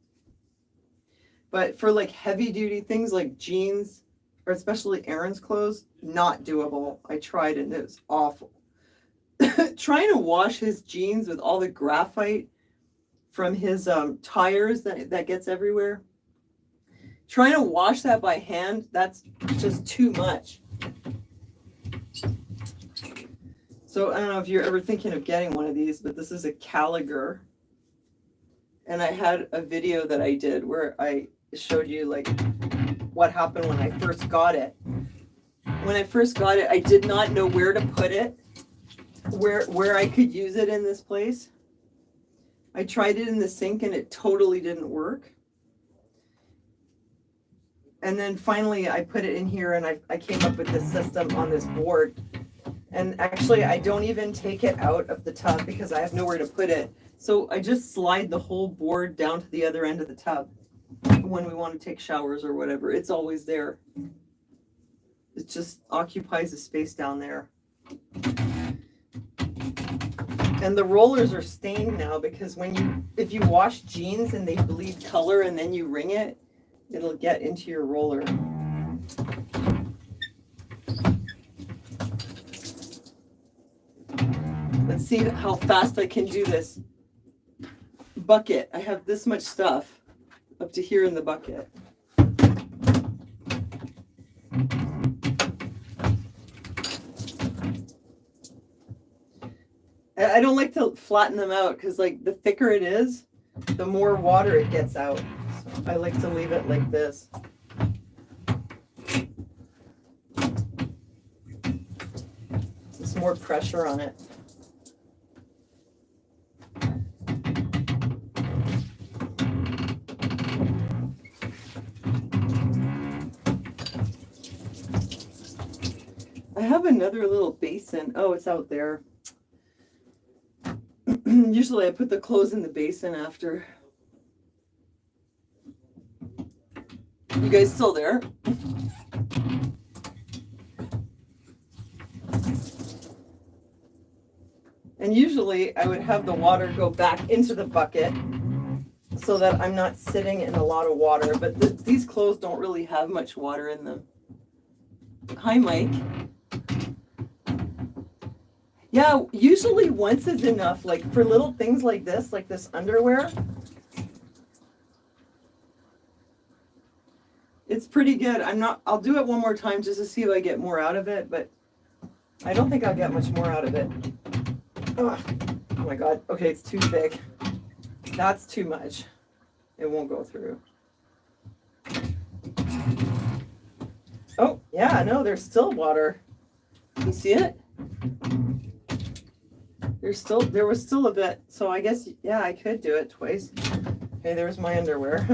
But for like heavy duty things like jeans, or especially Aaron's clothes, not doable. I tried and it was awful. Trying to wash his jeans with all the graphite from his tires that gets everywhere. Trying to wash that by hand, that's just too much. So I don't know if you're ever thinking of getting one of these, but this is a Caliger. And I had a video that I did where I showed you like what happened when I first got it. When I first got it, I did not know where to put it, where I could use it in this place. I tried it in the sink and it totally didn't work. And then finally I put it in here and I came up with this system on this board. And actually I don't even take it out of the tub because I have nowhere to put it. So I just slide the whole board down to the other end of the tub when we want to take showers or whatever. It's always there. It just occupies the space down there. And the rollers are stained now because if you wash jeans and they bleed color and then you wring it, it'll get into your roller. Let's see how fast I can do this bucket. I have this much stuff up to here in the bucket. I don't like to flatten them out because like the thicker it is, the more water it gets out. So I like to leave it like this. There's more pressure on it. I have another little basin. Oh, it's out there. Usually I put the clothes in the basin after. You guys still there? And usually I would have the water go back into the bucket so that I'm not sitting in a lot of water. But these clothes don't really have much water in them. Hi, Mike. Yeah, usually once is enough, like for little things like this underwear. It's pretty good. I'll do it one more time just to see if I get more out of it, but I don't think I'll get much more out of it. Oh my God. Okay, it's too thick. That's too much. It won't go through. Oh, yeah, no, there's still water. You see it? There was still a bit, so I guess, yeah, I could do it twice. Okay, there's my underwear.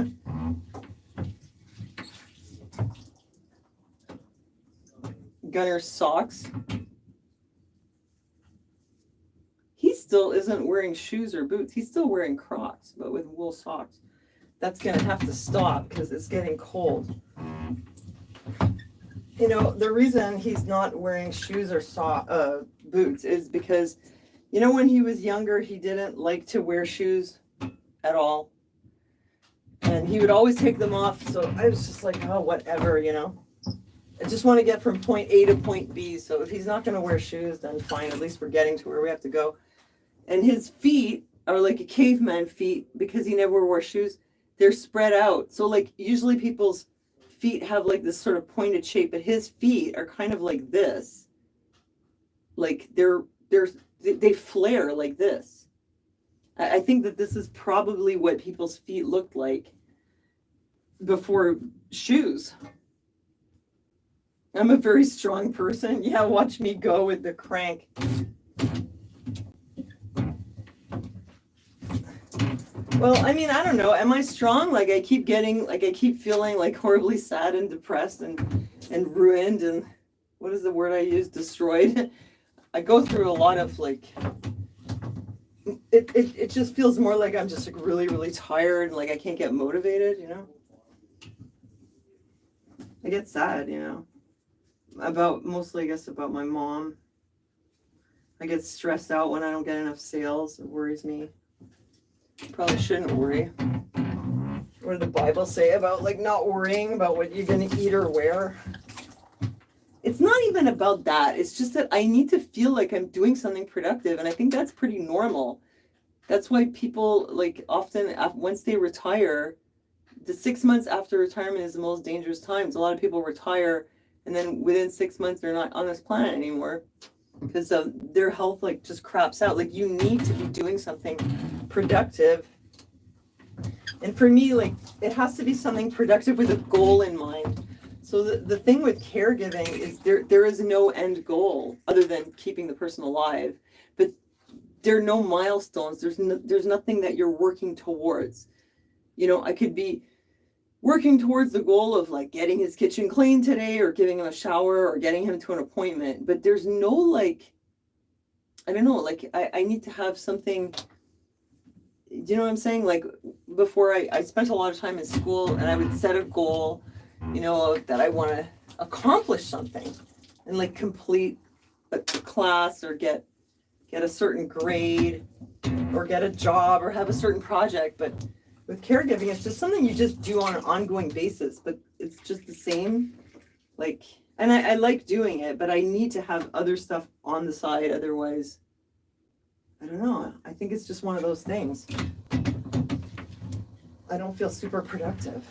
Gunner's socks. He still isn't wearing shoes or boots. He's still wearing Crocs, but with wool socks. That's gonna have to stop because it's getting cold. You know, the reason he's not wearing shoes or boots is because, you know, when he was younger, he didn't like to wear shoes at all. And he would always take them off. So I was just like, oh, whatever, you know. I just want to get from point A to point B. So if he's not going to wear shoes, then fine. At least we're getting to where we have to go. And his feet are like a caveman feet because he never wore shoes. They're spread out. So like usually people's feet have like this sort of pointed shape, but his feet are kind of like this. Like they flare like this. I think that this is probably what people's feet looked like before shoes. I'm a very strong person. Yeah, watch me go with the crank. Well, I mean, I don't know. Am I strong? Like I keep feeling like horribly sad and depressed and ruined and what is the word I use? Destroyed. I go through a lot of like it just feels more like I'm just like really, really tired, like I can't get motivated, you know? I get sad, you know. Mostly I guess about my mom. I get stressed out when I don't get enough sales. It worries me. Probably shouldn't worry. What did the Bible say about like not worrying about what you're gonna eat or wear? It's not even about that. It's just that I need to feel like I'm doing something productive, and I think that's pretty normal. That's why people like often once they retire, the 6 months after retirement is the most dangerous times. A lot of people retire, and then within 6 months they're not on this planet anymore because their health like just craps out. Like you need to be doing something productive, and for me, like it has to be something productive with a goal in mind. So the thing with caregiving is there is no end goal other than keeping the person alive, but there are no milestones. There's nothing that you're working towards. You know, I could be working towards the goal of like getting his kitchen clean today or giving him a shower or getting him to an appointment, but there's no like, I don't know, like I need to have something. Do you know what I'm saying? Like before I spent a lot of time in school and I would set a goal, you know, that I want to accomplish something and like complete a class or get a certain grade or get a job or have a certain project. But with caregiving, it's just something you just do on an ongoing basis, but it's just the same. Like, and I like doing it, but I need to have other stuff on the side. Otherwise, I don't know. I think it's just one of those things. I don't feel super productive.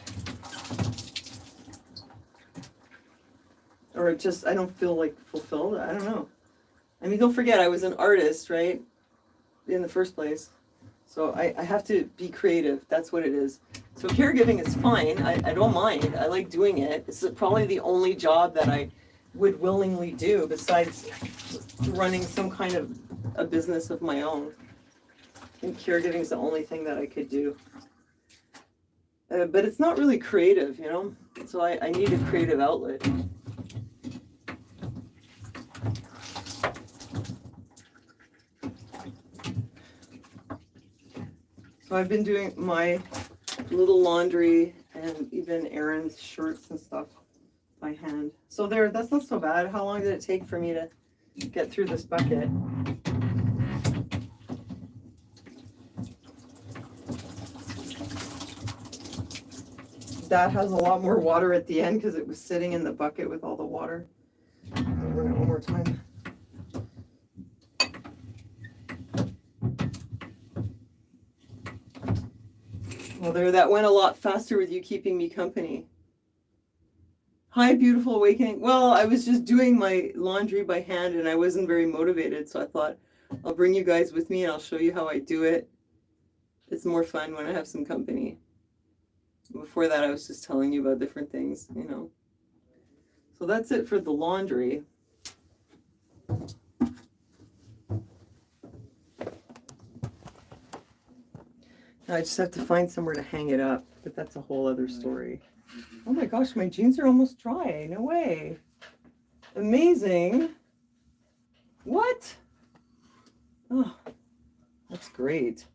Or just, I don't feel like fulfilled. I don't know. I mean, don't forget, I was an artist, right? In the first place. So I have to be creative. That's what it is. So caregiving is fine. I don't mind. I like doing it. It's probably the only job that I would willingly do besides running some kind of a business of my own. I think caregiving is the only thing that I could do. But it's not really creative, you know? So I need a creative outlet. So I've been doing my little laundry and even Aaron's shirts and stuff by hand. So that's not so bad. How long did it take for me to get through this bucket? That has a lot more water at the end because it was sitting in the bucket with all the water. I'll run it one more time. Well, that went a lot faster with you keeping me company. Hi, beautiful awakening. Well, I was just doing my laundry by hand and I wasn't very motivated, so I thought I'll bring you guys with me and I'll show you how I do it. It's more fun when I have some company. Before that, I was just telling you about different things, you know. So that's it for the laundry. Now I just have to find somewhere to hang it up, but that's a whole other story. Oh my gosh, my jeans are almost dry. No way. Amazing. What? Oh, that's great.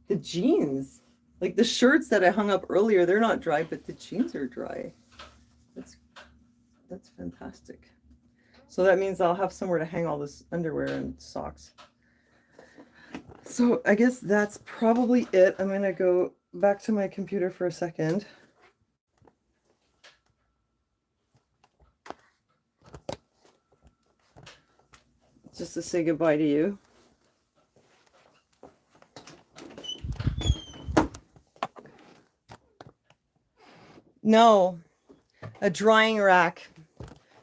The jeans, like the shirts that I hung up earlier, they're not dry, but the jeans are dry. That's fantastic. So that means I'll have somewhere to hang all this underwear and socks. So I guess that's probably it. I'm going to go back to my computer for a second. just to say goodbye to you. No, a drying rack.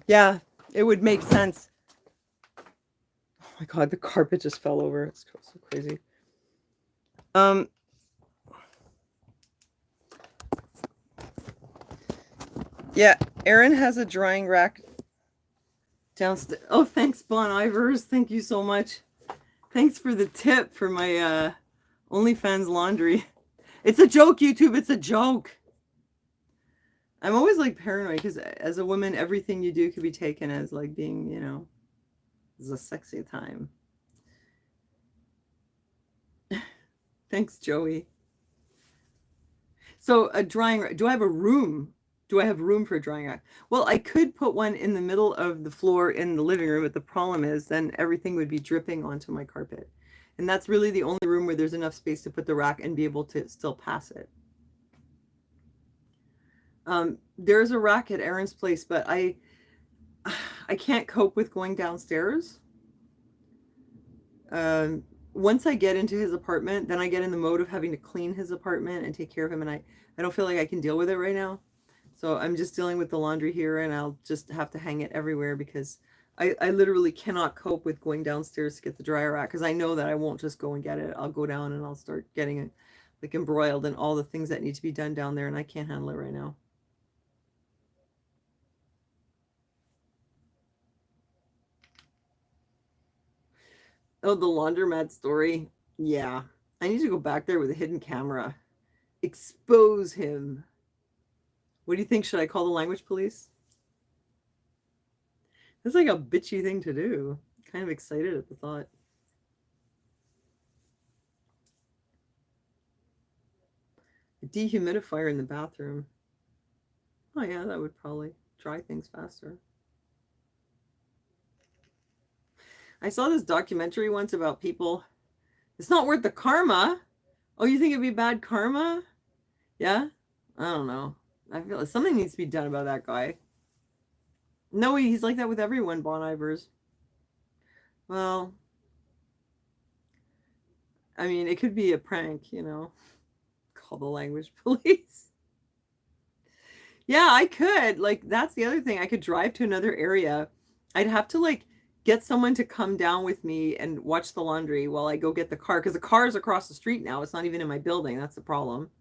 Yeah, it would make sense. Oh my god, the carpet just fell over. It's so crazy. Yeah, Erin has a drying rack downstairs. Oh, thanks, Bon Ivers. Thank you so much. Thanks for the tip for my OnlyFans laundry. It's a joke, YouTube. It's a joke. I'm always like paranoid because as a woman, everything you do could be taken as like being, you know, it's a sexy time. Thanks, Joey. So a drying rack. Do I have a room? Do I have room for a drying rack? Well, I could put one in the middle of the floor in the living room, but the problem is then everything would be dripping onto my carpet. And that's really the only room where there's enough space to put the rack and be able to still pass it. There's a rack at Aaron's place, but I can't cope with going downstairs. Once I get into his apartment, then I get in the mode of having to clean his apartment and take care of him, and I don't feel like I can deal with it right now. So I'm just dealing with the laundry here, and I'll just have to hang it everywhere because I literally cannot cope with going downstairs to get the dryer rack because I know that I won't just go and get it. I'll go down and I'll start getting it like embroiled in all the things that need to be done down there, and I can't handle it right now. Oh, the laundromat story. Yeah. I need to go back there with a hidden camera. Expose him. What do you think? Should I call the language police? That's like a bitchy thing to do. Kind of excited at the thought. A dehumidifier in the bathroom. Oh yeah, that would probably dry things faster. I saw this documentary once about people. It's not worth the karma. Oh, you think it'd be bad karma? Yeah? I don't know. I feel like something needs to be done about that guy. No, he's like that with everyone, Bon Ivers. Well, I mean, it could be a prank, you know. Call the language police. Yeah, I could. Like, that's the other thing. I could drive to another area. I'd have to, like, get someone to come down with me and watch the laundry while I go get the car. Because the car is across the street now. It's not even in my building. That's the problem.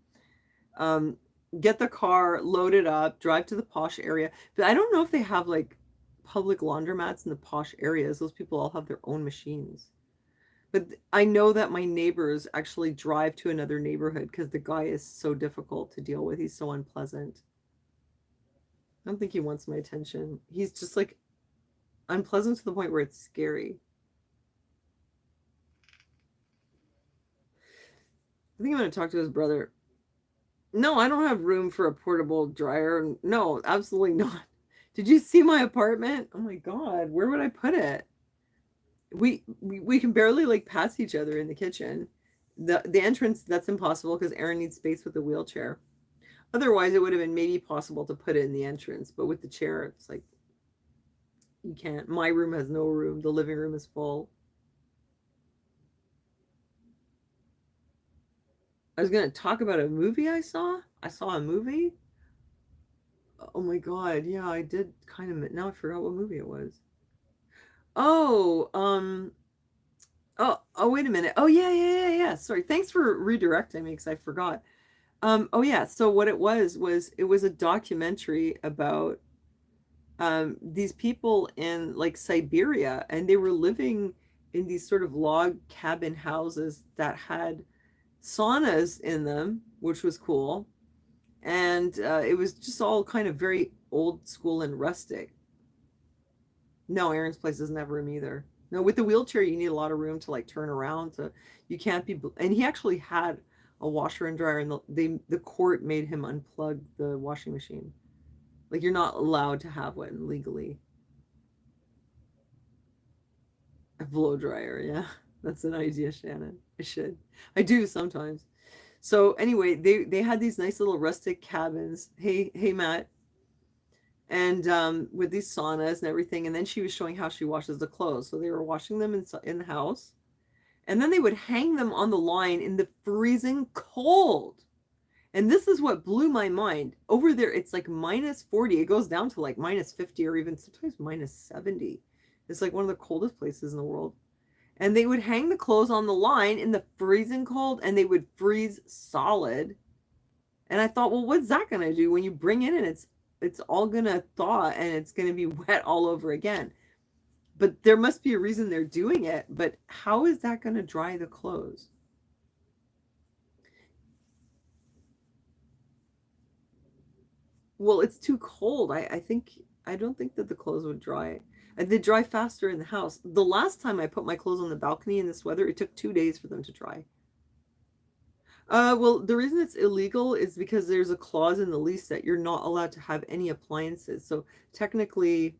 Get the car, load it up, drive to the posh area. But I don't know if they have, like, public laundromats in the posh areas. Those people all have their own machines. But I know that my neighbors actually drive to another neighborhood because the guy is so difficult to deal with. He's so unpleasant. I don't think he wants my attention. He's just like unpleasant to the point where it's scary. I think I'm going to talk to his brother. No, I don't have room for a portable dryer. No, absolutely not. Did you see my apartment? Oh my God, where would I put it? We can barely like pass each other in the kitchen. The entrance, that's impossible because Aaron needs space with the wheelchair. Otherwise, it would have been maybe possible to put it in the entrance, but with the chair, it's like you can't. My room has no room. The living room is full. I was going to talk about a movie I saw. I saw a movie. Oh my God. Yeah, I did kind of. Now I forgot what movie it was. Oh, oh, wait a minute. Oh, yeah. Sorry. Thanks for redirecting me because I forgot. Oh yeah. So what it was it was a documentary about these people in like Siberia, and they were living in these sort of log cabin houses that had saunas in them, which was cool. And it was just all kind of very old school and rustic. No, Aaron's place doesn't have room either. No, with the wheelchair, you need a lot of room to like turn around. So you can't be. And he actually had a washer and dryer, and the court made him unplug the washing machine. Like you're not allowed to have one legally. A blow dryer, yeah, that's an idea, Shannon. I should. I do sometimes. So anyway, they had these nice little rustic cabins. Hey Matt. and with these saunas and everything. And then she was showing how she washes the clothes. So they were washing them in the house, and then they would hang them on the line in the freezing cold. And this is what blew my mind. Over there, it's like -40. It goes down to like -50 or even sometimes -70. It's like one of the coldest places in the world. And they would hang the clothes on the line in the freezing cold and they would freeze solid. And I thought, well, what's that going to do when you bring it in? It's all going to thaw and it's going to be wet all over again. But there must be a reason they're doing it. But how is that going to dry the clothes? Well, it's too cold. I don't think that the clothes would dry. They dry faster in the house. The last time I put my clothes on the balcony in this weather, it took 2 days for them to dry. Well, the reason it's illegal is because there's a clause in the lease that you're not allowed to have any appliances. So technically,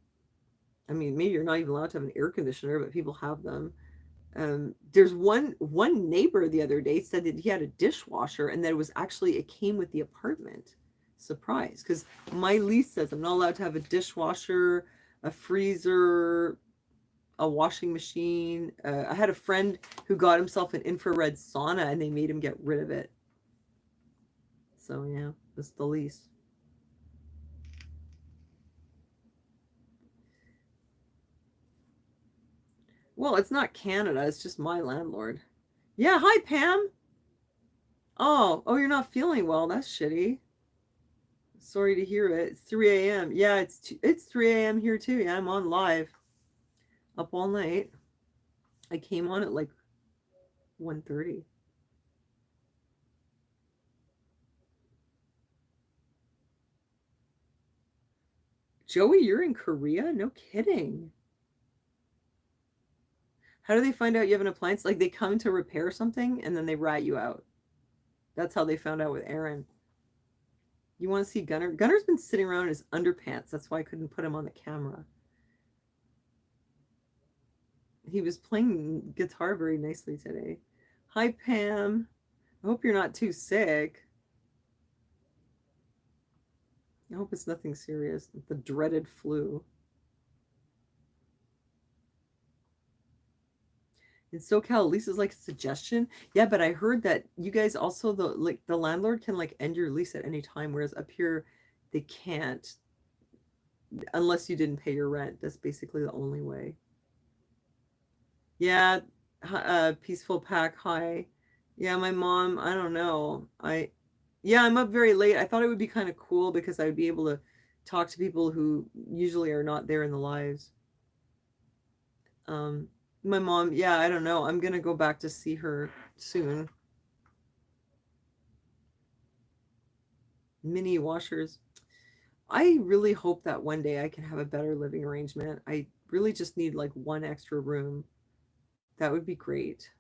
I mean, maybe you're not even allowed to have an air conditioner, but people have them. There's one neighbor the other day said that he had a dishwasher and that it came with the apartment. Surprise, because my lease says I'm not allowed to have a dishwasher, a freezer, a washing machine. I had a friend who got himself an infrared sauna and they made him get rid of it. So yeah, that's the lease. Well, it's not Canada, it's just my landlord. Yeah, hi Pam. Oh, you're not feeling well. That's shitty. Sorry to hear it. It's 3 a.m. Yeah, it's 3 a.m. here too. Yeah, I'm on live. Up all night. I came on at like 1:30. Joey, you're in Korea? No kidding. How do they find out you have an appliance? Like they come to repair something and then they rat you out. That's how they found out with Aaron. You want to see Gunner? Gunner's been sitting around in his underpants. That's why I couldn't put him on the camera. He was playing guitar very nicely today. Hi, Pam. I hope you're not too sick. I hope it's nothing serious. The dreaded flu. In SoCal, leases like suggestion. Yeah, but I heard that you guys also the landlord can like end your lease at any time, whereas up here they can't unless you didn't pay your rent. That's basically the only way. Yeah, peaceful pack. Hi. Yeah, my mom. I don't know. Yeah, I'm up very late. I thought it would be kind of cool because I would be able to talk to people who usually are not there in the lives. Um, my mom, yeah, I don't know. I'm gonna go back to see her soon. Mini washers. I really hope that one day I can have a better living arrangement. I really just need like one extra room. That would be great.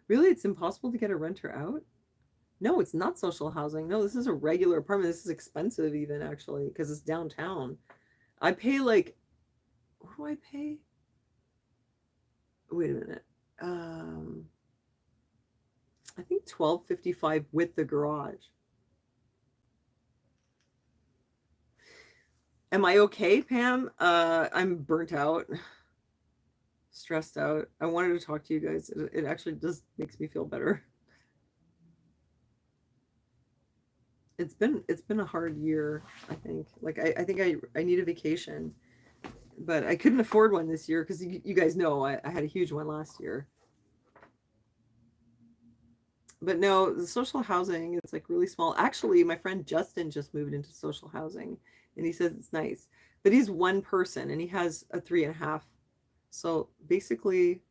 Really, it's impossible to get a renter out? No, it's not social housing. No, this is a regular apartment. This is expensive even actually because it's downtown. I pay like what do I pay? Wait a minute. Um, I think 12.55 with the garage. Am I okay, Pam? I'm burnt out, stressed out. I wanted to talk to you guys. It actually just makes me feel better. It's been a hard year, I think. Like I think I need a vacation, but I couldn't afford one this year because you guys know I had a huge one last year. But no, the social housing is like really small. Actually, my friend Justin just moved into social housing and he says it's nice. But he's one person and he has a 3.5. So basically,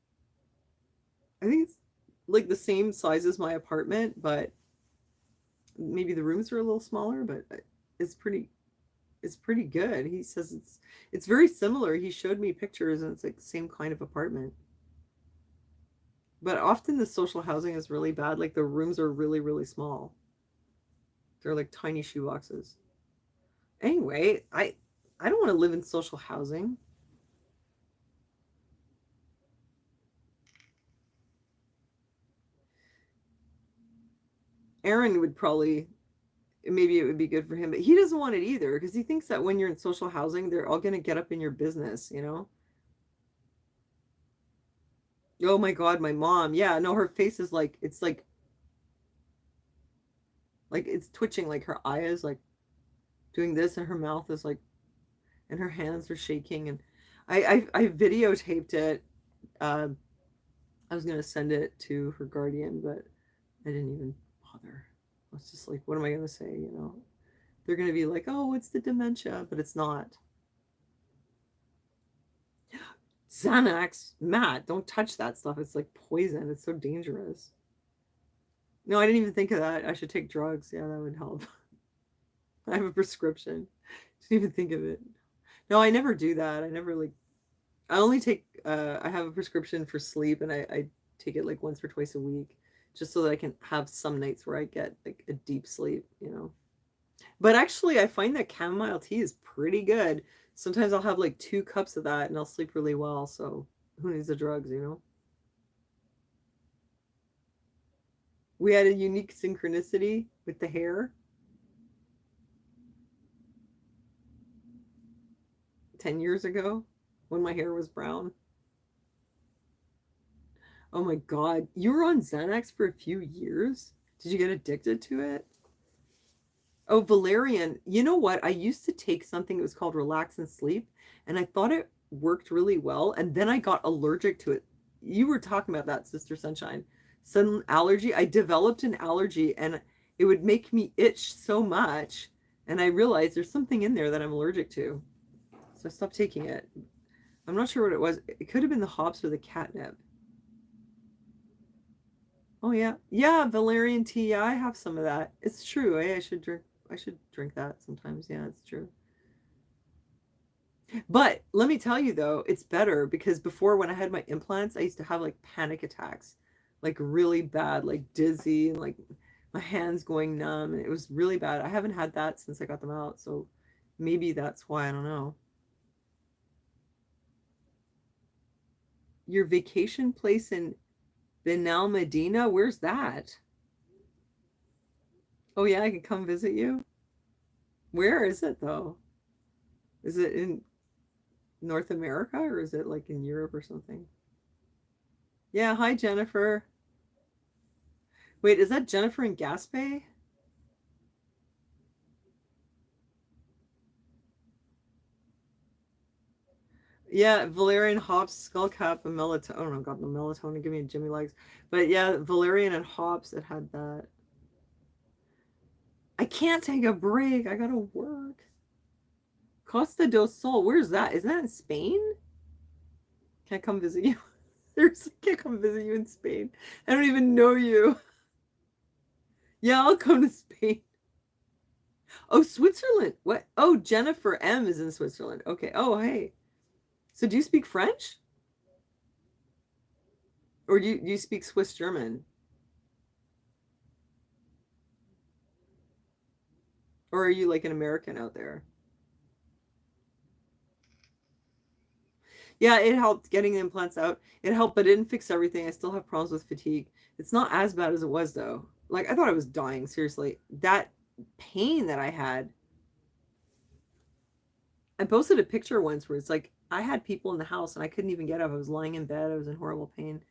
I think it's like the same size as my apartment, but maybe the rooms are a little smaller, but it's pretty it's pretty good. He says it's very similar. He showed me pictures and it's like the same kind of apartment. But often the social housing is really bad. Like the rooms are really, really small. They're like tiny shoeboxes. Anyway, I don't want to live in social housing. Aaron would probably maybe it would be good for him, but he doesn't want it either because he thinks that when you're in social housing, they're all going to get up in your business, you know? Oh my God, my mom. Yeah, no, her face is like, it's like it's twitching, like her eye is like doing this and her mouth is like, and her hands are shaking. And I videotaped it. Uh, I was going to send it to her guardian, but I didn't even bother. I was just like, what am I going to say, you know? They're going to be like, oh, it's the dementia, but it's not. Xanax, Matt, don't touch that stuff. It's like poison. It's so dangerous. No, I didn't even think of that. I should take drugs. Yeah, that would help. I have a prescription. Didn't even think of it. No, I never do that. I never like. I only take. I have a prescription for sleep, and I take it like once or twice a week, just so that I can have some nights where I get like a deep sleep. You know. But actually, I find that chamomile tea is pretty good. Sometimes I'll have like 2 cups of that, and I'll sleep really well. So who needs the drugs? You know. We had a unique synchronicity with the hair 10 years ago when my hair was brown. Oh my God. You were on Xanax for a few years? Did you get addicted to it? Oh, valerian. You know what? I used to take something that was called Relax and Sleep, and I thought it worked really well. And then I got allergic to it. You were talking about that, Sister Sunshine. Sudden allergy. I developed an allergy, and it would make me itch so much. And I realized there's something in there that I'm allergic to. So I stopped taking it. I'm not sure what it was. It could have been the hops or the catnip. Oh yeah. Yeah, valerian tea. Yeah, I have some of that. It's true. I should drink that sometimes. Yeah, it's true. But let me tell you though, it's better because before when I had my implants, I used to have like panic attacks. Like really bad, like dizzy and like my hands going numb and it was really bad. I haven't had that since I got them out, so maybe that's why, I don't know. Your vacation place in Benal Medina, where's that? Oh yeah, I can come visit you. Where is it though? Is it in North America or is it like in Europe or something? Yeah, hi Jennifer. Wait, is that Jennifer in Gaspé? Yeah, valerian hops, skullcap, and melatonin. Oh no, got the melatonin. Give me a Jimmy legs. But yeah, valerian and hops. It had that. I can't take a break. I gotta work. Costa del Sol. Where's that? Is that in Spain? Can I come visit you? There's can't come visit you in Spain. I don't even know you. Yeah, I'll come to Spain. Oh, Switzerland. What? Oh, Jennifer M is in Switzerland. Okay. Oh, hey. So do you speak French? Or do you speak Swiss German? Or are you like an American out there? Yeah, it helped getting the implants out. It helped, but it didn't fix everything. I still have problems with fatigue. It's not as bad as it was though. Like I thought I was dying, seriously. That pain that I had. I posted a picture once where it's like I had people in the house and I couldn't even get up. I was lying in bed. I was in horrible pain.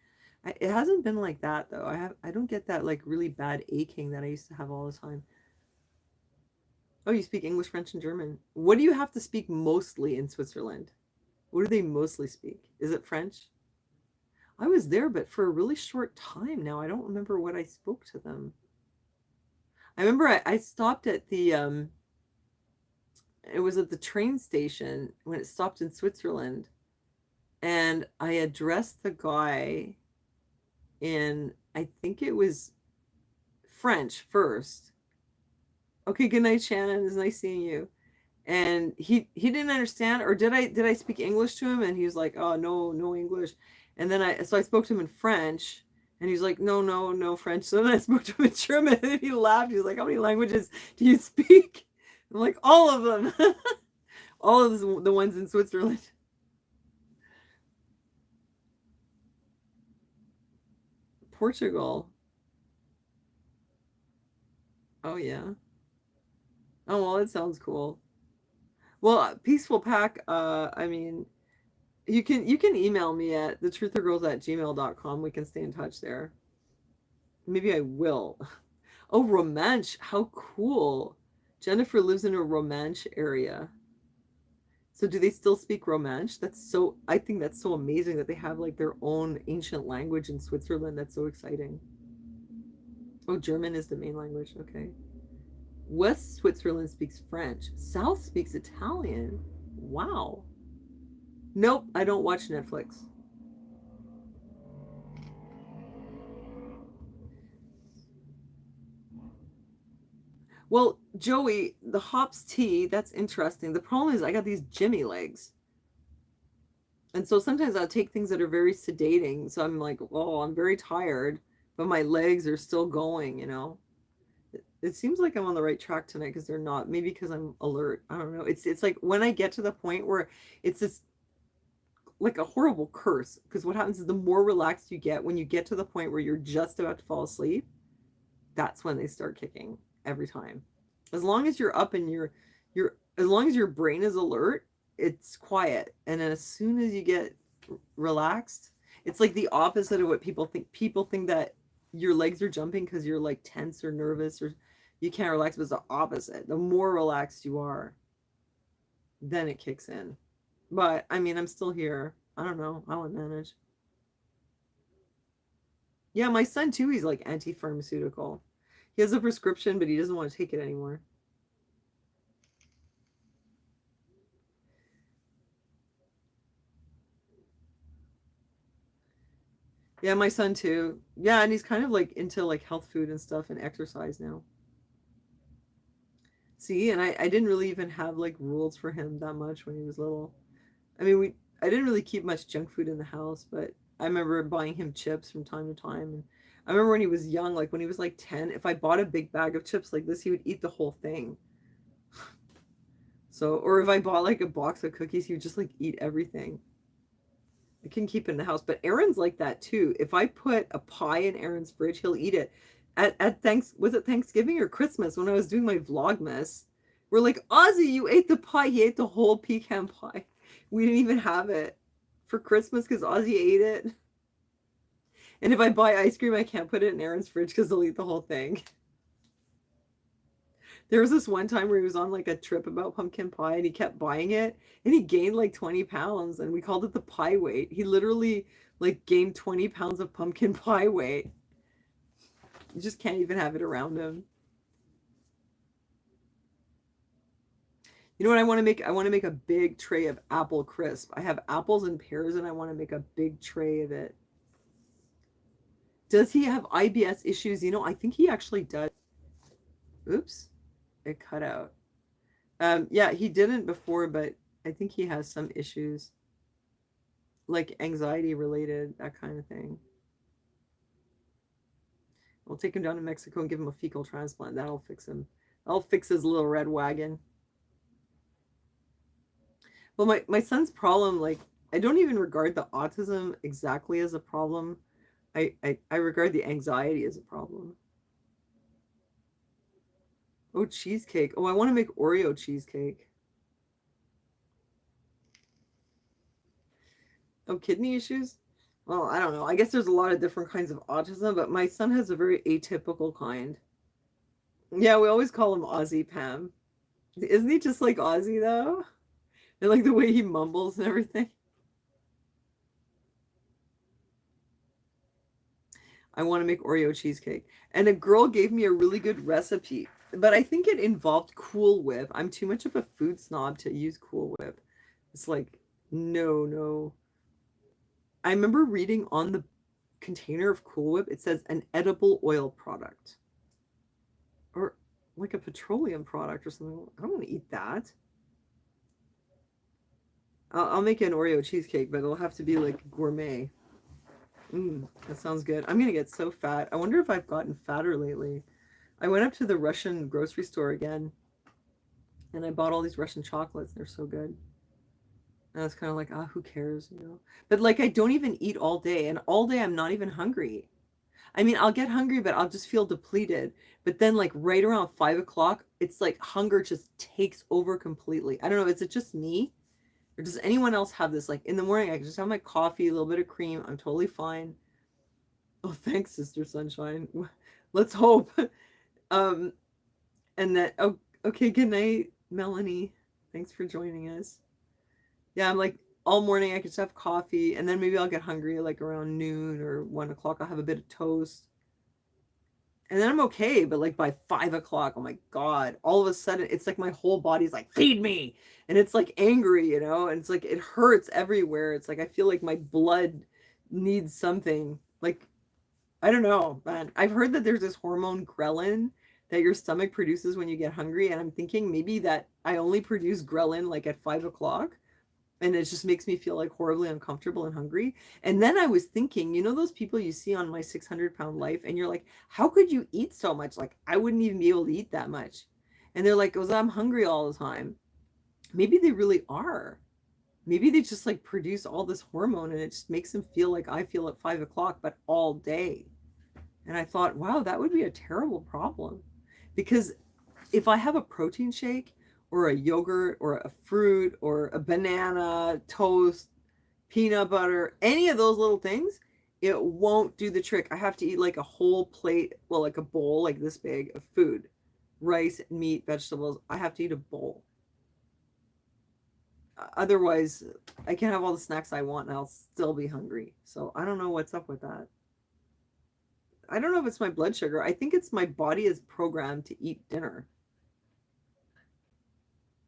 It hasn't been like that though. I don't get that like really bad aching that I used to have all the time. Oh, you speak English, French, and German. What do you have to speak mostly in Switzerland? What do they mostly speak? Is it French? I was there, but for a really short time now. I don't remember what I spoke to them. I remember I stopped at the it was at the train station when it stopped in Switzerland, and I addressed the guy in I think it was French first. Okay, good night, Shannon. It's nice seeing you. And he didn't understand, or did I speak English to him? And he was like, oh no English. And then I spoke to him in French, and he's like, no French. So then I spoke to him in German, and he laughed. He was like, how many languages do you speak? I'm like, all of them. All of the ones in Switzerland. Portugal. Oh yeah. Oh, well, it sounds cool. Well, Peaceful Pack, I mean, you can email me at thetruthergirls@gmail.com. We can stay in touch there. Maybe I will. Oh, Romanche. How cool. Jennifer lives in a Romanche area. So do they still speak Romanche? I think that's so amazing that they have like their own ancient language in Switzerland. That's so exciting. Oh, German is the main language. Okay. West Switzerland speaks French. South speaks Italian. Wow. Nope, I don't watch Netflix. Well, Joey, the hops tea, that's interesting. The problem is I got these Jimmy legs. And so sometimes I'll take things that are very sedating. So I'm like, oh, I'm very tired, but my legs are still going. It seems like I'm on the right track tonight because they're not. Maybe because I'm alert. I don't know. It's like when I get to the point where it's this like a horrible curse. Because what happens is the more relaxed you get, when you get to the point where you're just about to fall asleep, that's when they start kicking every time. As long as you're up and you're as long as your brain is alert, it's quiet. And then as soon as you get relaxed, it's like the opposite of what people think. People think that your legs are jumping because you're like tense or nervous or you can't relax, but it's the opposite. The more relaxed you are, then it kicks in. But I mean, I'm still here. I don't know. I would manage. Yeah, my son too, he's like anti-pharmaceutical. He has a prescription, but he doesn't want to take it anymore. Yeah, my son too. Yeah, and he's kind of like into like health food and stuff and exercise now. See, and I didn't really even have like rules for him that much when he was little. I mean, I didn't really keep much junk food in the house, but I remember buying him chips from time to time. And I remember when he was young, like when he was like 10, if I bought a big bag of chips like this, he would eat the whole thing. So, or if I bought like a box of cookies, he would just like eat everything. I can keep it in the house, but Aaron's like that too. If I put a pie in Aaron's fridge, he'll eat it. At was it Thanksgiving or Christmas when I was doing my Vlogmas? We're like, Ozzy, you ate the pie. He ate the whole pecan pie. We didn't even have it for Christmas because Ozzy ate it. And if I buy ice cream, I can't put it in Aaron's fridge because he'll eat the whole thing. There was this one time where he was on like a trip about pumpkin pie and he kept buying it and he gained like 20 pounds and we called it the pie weight. He literally like gained 20 pounds of pumpkin pie weight. You just can't even have it around him. You know what I want to make? I want to make a big tray of apple crisp. I have apples and pears and I want to make a big tray of it. Does he have IBS issues? I think he actually does. Oops, it cut out. Yeah, he didn't before, but I think he has some issues, like anxiety related, that kind of thing. We'll take him down to Mexico and give him a fecal transplant. That'll fix him. That'll fix his little red wagon. Well, my son's problem, like, I don't even regard the autism exactly as a problem. I regard the anxiety as a problem. Oh, cheesecake. Oh, I want to make Oreo cheesecake. Oh, kidney issues? Well, I don't know. I guess there's a lot of different kinds of autism, but my son has a very atypical kind. Yeah, we always call him Ozzy Pam. Isn't he just like Ozzy though? And like the way he mumbles and everything. I want to make Oreo cheesecake. And a girl gave me a really good recipe, but I think it involved Cool Whip. I'm too much of a food snob to use Cool Whip. It's like, no, no. I remember reading on the container of Cool Whip, it says an edible oil product or like a petroleum product or something. I don't want to eat that. I'll make an Oreo cheesecake, but it'll have to be like gourmet. That sounds good. I'm gonna get so fat. I wonder if I've gotten fatter lately. I went up to the Russian grocery store again, and I bought all these Russian chocolates. They're so good. And I was kind of like, who cares? But like, I don't even eat all day, and all day I'm not even hungry. I mean, I'll get hungry, but I'll just feel depleted. But then, like, right around 5 o'clock, it's like hunger just takes over completely. I don't know. Is it just me? Or does anyone else have this? Like, in the morning, I can just have my coffee, a little bit of cream. I'm totally fine. Oh, thanks, Sister Sunshine. Let's hope. Um, and that, oh, okay, good night, Melanie. Thanks for joining us. Yeah, I'm like, all morning I could just have coffee, and then maybe I'll get hungry like around noon or 1 o'clock. I'll have a bit of toast. And then I'm okay, but like by 5 o'clock, oh my God, all of a sudden it's like my whole body's like, feed me. And it's like angry, you know, and it's like it hurts everywhere. It's like I feel like my blood needs something. Like, I don't know, man. I've heard that there's this hormone ghrelin that your stomach produces when you get hungry. And I'm thinking maybe that I only produce ghrelin like at 5 o'clock, and it just makes me feel like horribly uncomfortable and hungry. And then I was thinking, you know, those people you see on My 600 Pound Life, and you're like, how could you eat so much? Like, I wouldn't even be able to eat that much. And they're like, because I'm hungry all the time. Maybe they really are. Maybe they just like produce all this hormone and it just makes them feel like I feel at 5 o'clock, but all day. And I thought, wow, that would be a terrible problem. Because if I have a protein shake or a yogurt or a fruit or a banana, toast, peanut butter, any of those little things, it won't do the trick. I have to eat like a whole plate, well, like a bowl like this big of food, rice, meat, vegetables. I have to eat a bowl. Otherwise, I can have all the snacks I want and I'll still be hungry. So I don't know what's up with that. I don't know if it's my blood sugar. I think it's my body is programmed to eat dinner.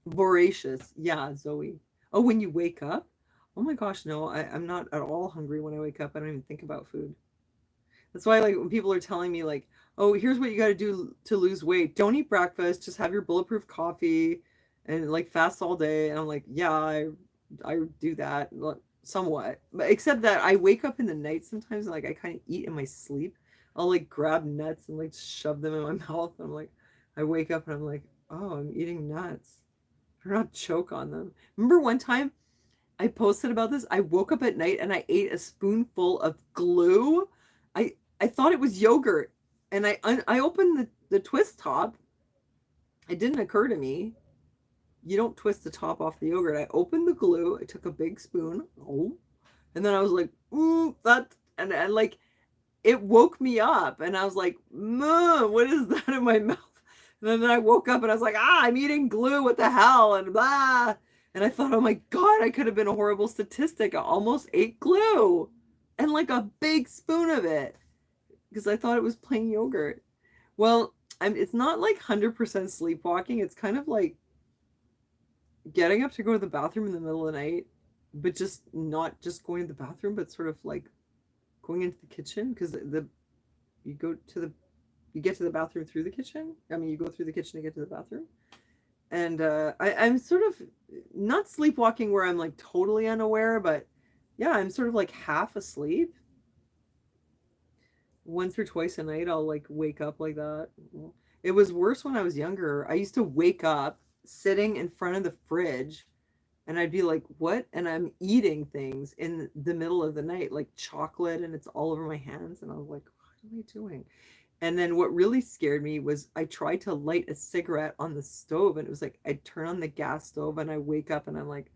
Voracious. Yeah, Zoe. Oh, when you wake up? Oh my gosh, no, I'm not at all hungry when I wake up. I don't even think about food. That's why, like, when people are telling me, like, oh, here's what you got to do to lose weight. Don't eat breakfast. Just have your bulletproof coffee and, like, fast all day. And I'm like, yeah, I do that somewhat. But except that I wake up in the night sometimes and, like, I kind of eat in my sleep. I'll, like, grab nuts and, like, shove them in my mouth. And I'm like, I wake up and I'm like, oh, I'm eating nuts. Or not choke on them. Remember one time I posted about this? I woke up at night and I ate a spoonful of glue. I thought it was yogurt, and I opened the twist top. It didn't occur to me. You don't twist the top off the yogurt. I opened the glue. I took a big spoon. Oh, and then I was like, that, and like it woke me up, and I was like, what is that in my mouth? And then I woke up and I was like, I'm eating glue. What the hell? And blah. And I thought, oh my God, I could have been a horrible statistic. I almost ate glue and like a big spoon of it because I thought it was plain yogurt. Well, it's not like 100% sleepwalking. It's kind of like getting up to go to the bathroom in the middle of the night, but just not just going to the bathroom, but sort of like going into the kitchen because you get to the bathroom through the kitchen. I mean, you go through the kitchen to get to the bathroom. And I'm sort of not sleepwalking where I'm like totally unaware, but yeah, I'm sort of like half asleep. Once or twice a night, I'll like wake up like that. It was worse when I was younger. I used to wake up sitting in front of the fridge and I'd be like, what? And I'm eating things in the middle of the night, like chocolate, and it's all over my hands. And I was like, what am I doing? And then what really scared me was I tried to light a cigarette on the stove, and it was like I'd turn on the gas stove and I wake up and I'm like,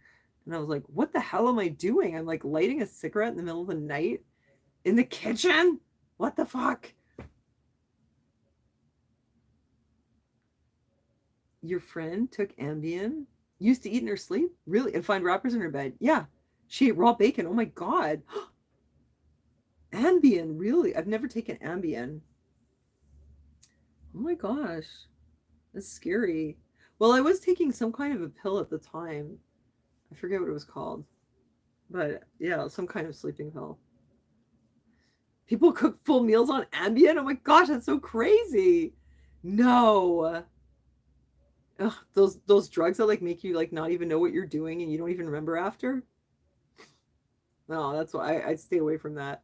and I was like, what the hell am I doing? I'm like lighting a cigarette in the middle of the night in the kitchen? What the fuck? Your friend took Ambien, used to eat in her sleep? Really? And find wrappers in her bed? Yeah. She ate raw bacon. Oh my God. Ambien, really? I've never taken Ambien. Oh my gosh. That's scary. Well, I was taking some kind of a pill at the time. I forget what it was called. But yeah, some kind of sleeping pill. People cook full meals on Ambien? Oh my gosh, that's so crazy. No. Ugh, those drugs that like make you like not even know what you're doing and you don't even remember after. No, that's why I'd stay away from that.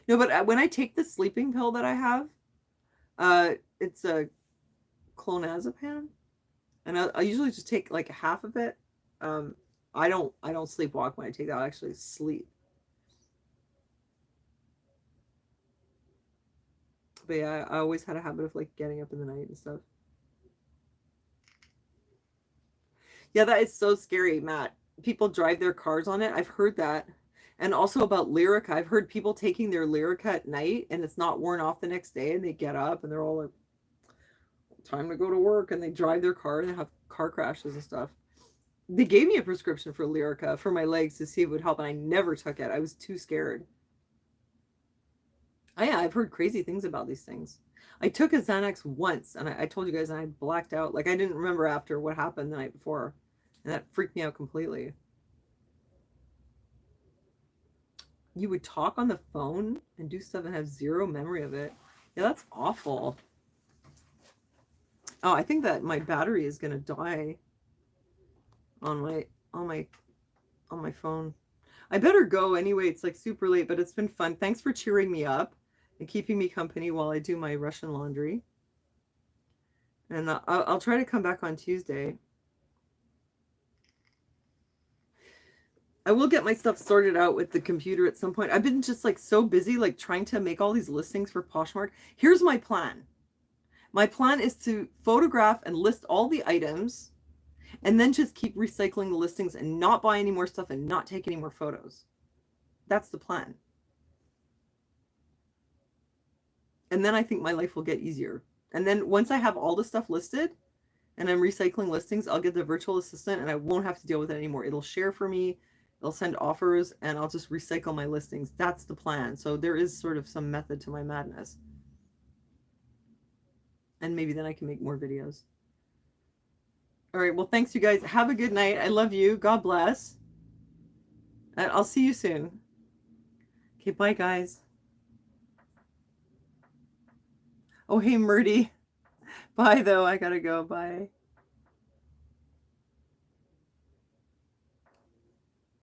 No, but when I take the sleeping pill that I have, it's a clonazepam, and I usually just take like half of it. Um, I don't sleepwalk when I take that. I actually sleep. But yeah, I always had a habit of like getting up in the night and stuff. Yeah, that is so scary, Matt. People drive their cars on it. I've heard that. And also about Lyrica. I've heard people taking their Lyrica at night and it's not worn off the next day and they get up and they're all like, time to go to work, and they drive their car and have car crashes and stuff. They gave me a prescription for Lyrica for my legs to see if it would help, and I never took it. I was too scared. Yeah, I've heard crazy things about these things. I took a Xanax once, and I told you guys, and I blacked out. Like, I didn't remember after what happened the night before, and that freaked me out completely. You would talk on the phone and do stuff and have zero memory of it. Yeah, that's awful. Oh, I think that my battery is gonna die on my phone. I better go anyway. It's like super late, but it's been fun. Thanks for cheering me up and keeping me company while I do my Russian laundry. And I'll try to come back on Tuesday. I will get my stuff sorted out with the computer at some point. I've been just like so busy, like trying to make all these listings for Poshmark. Here's my plan. My plan is to photograph and list all the items and then just keep recycling the listings and not buy any more stuff and not take any more photos. That's the plan. And then I think my life will get easier. And then once I have all the stuff listed and I'm recycling listings, I'll get the virtual assistant and I won't have to deal with it anymore. It'll share for me, it'll send offers, and I'll just recycle my listings. That's the plan. So there is sort of some method to my madness. And maybe then I can make more videos. All right. Well, thanks, you guys. Have a good night. I love you. God bless. And I'll see you soon. Okay. Bye, guys. Oh, hey, Murdy. Bye, though. I gotta go. Bye.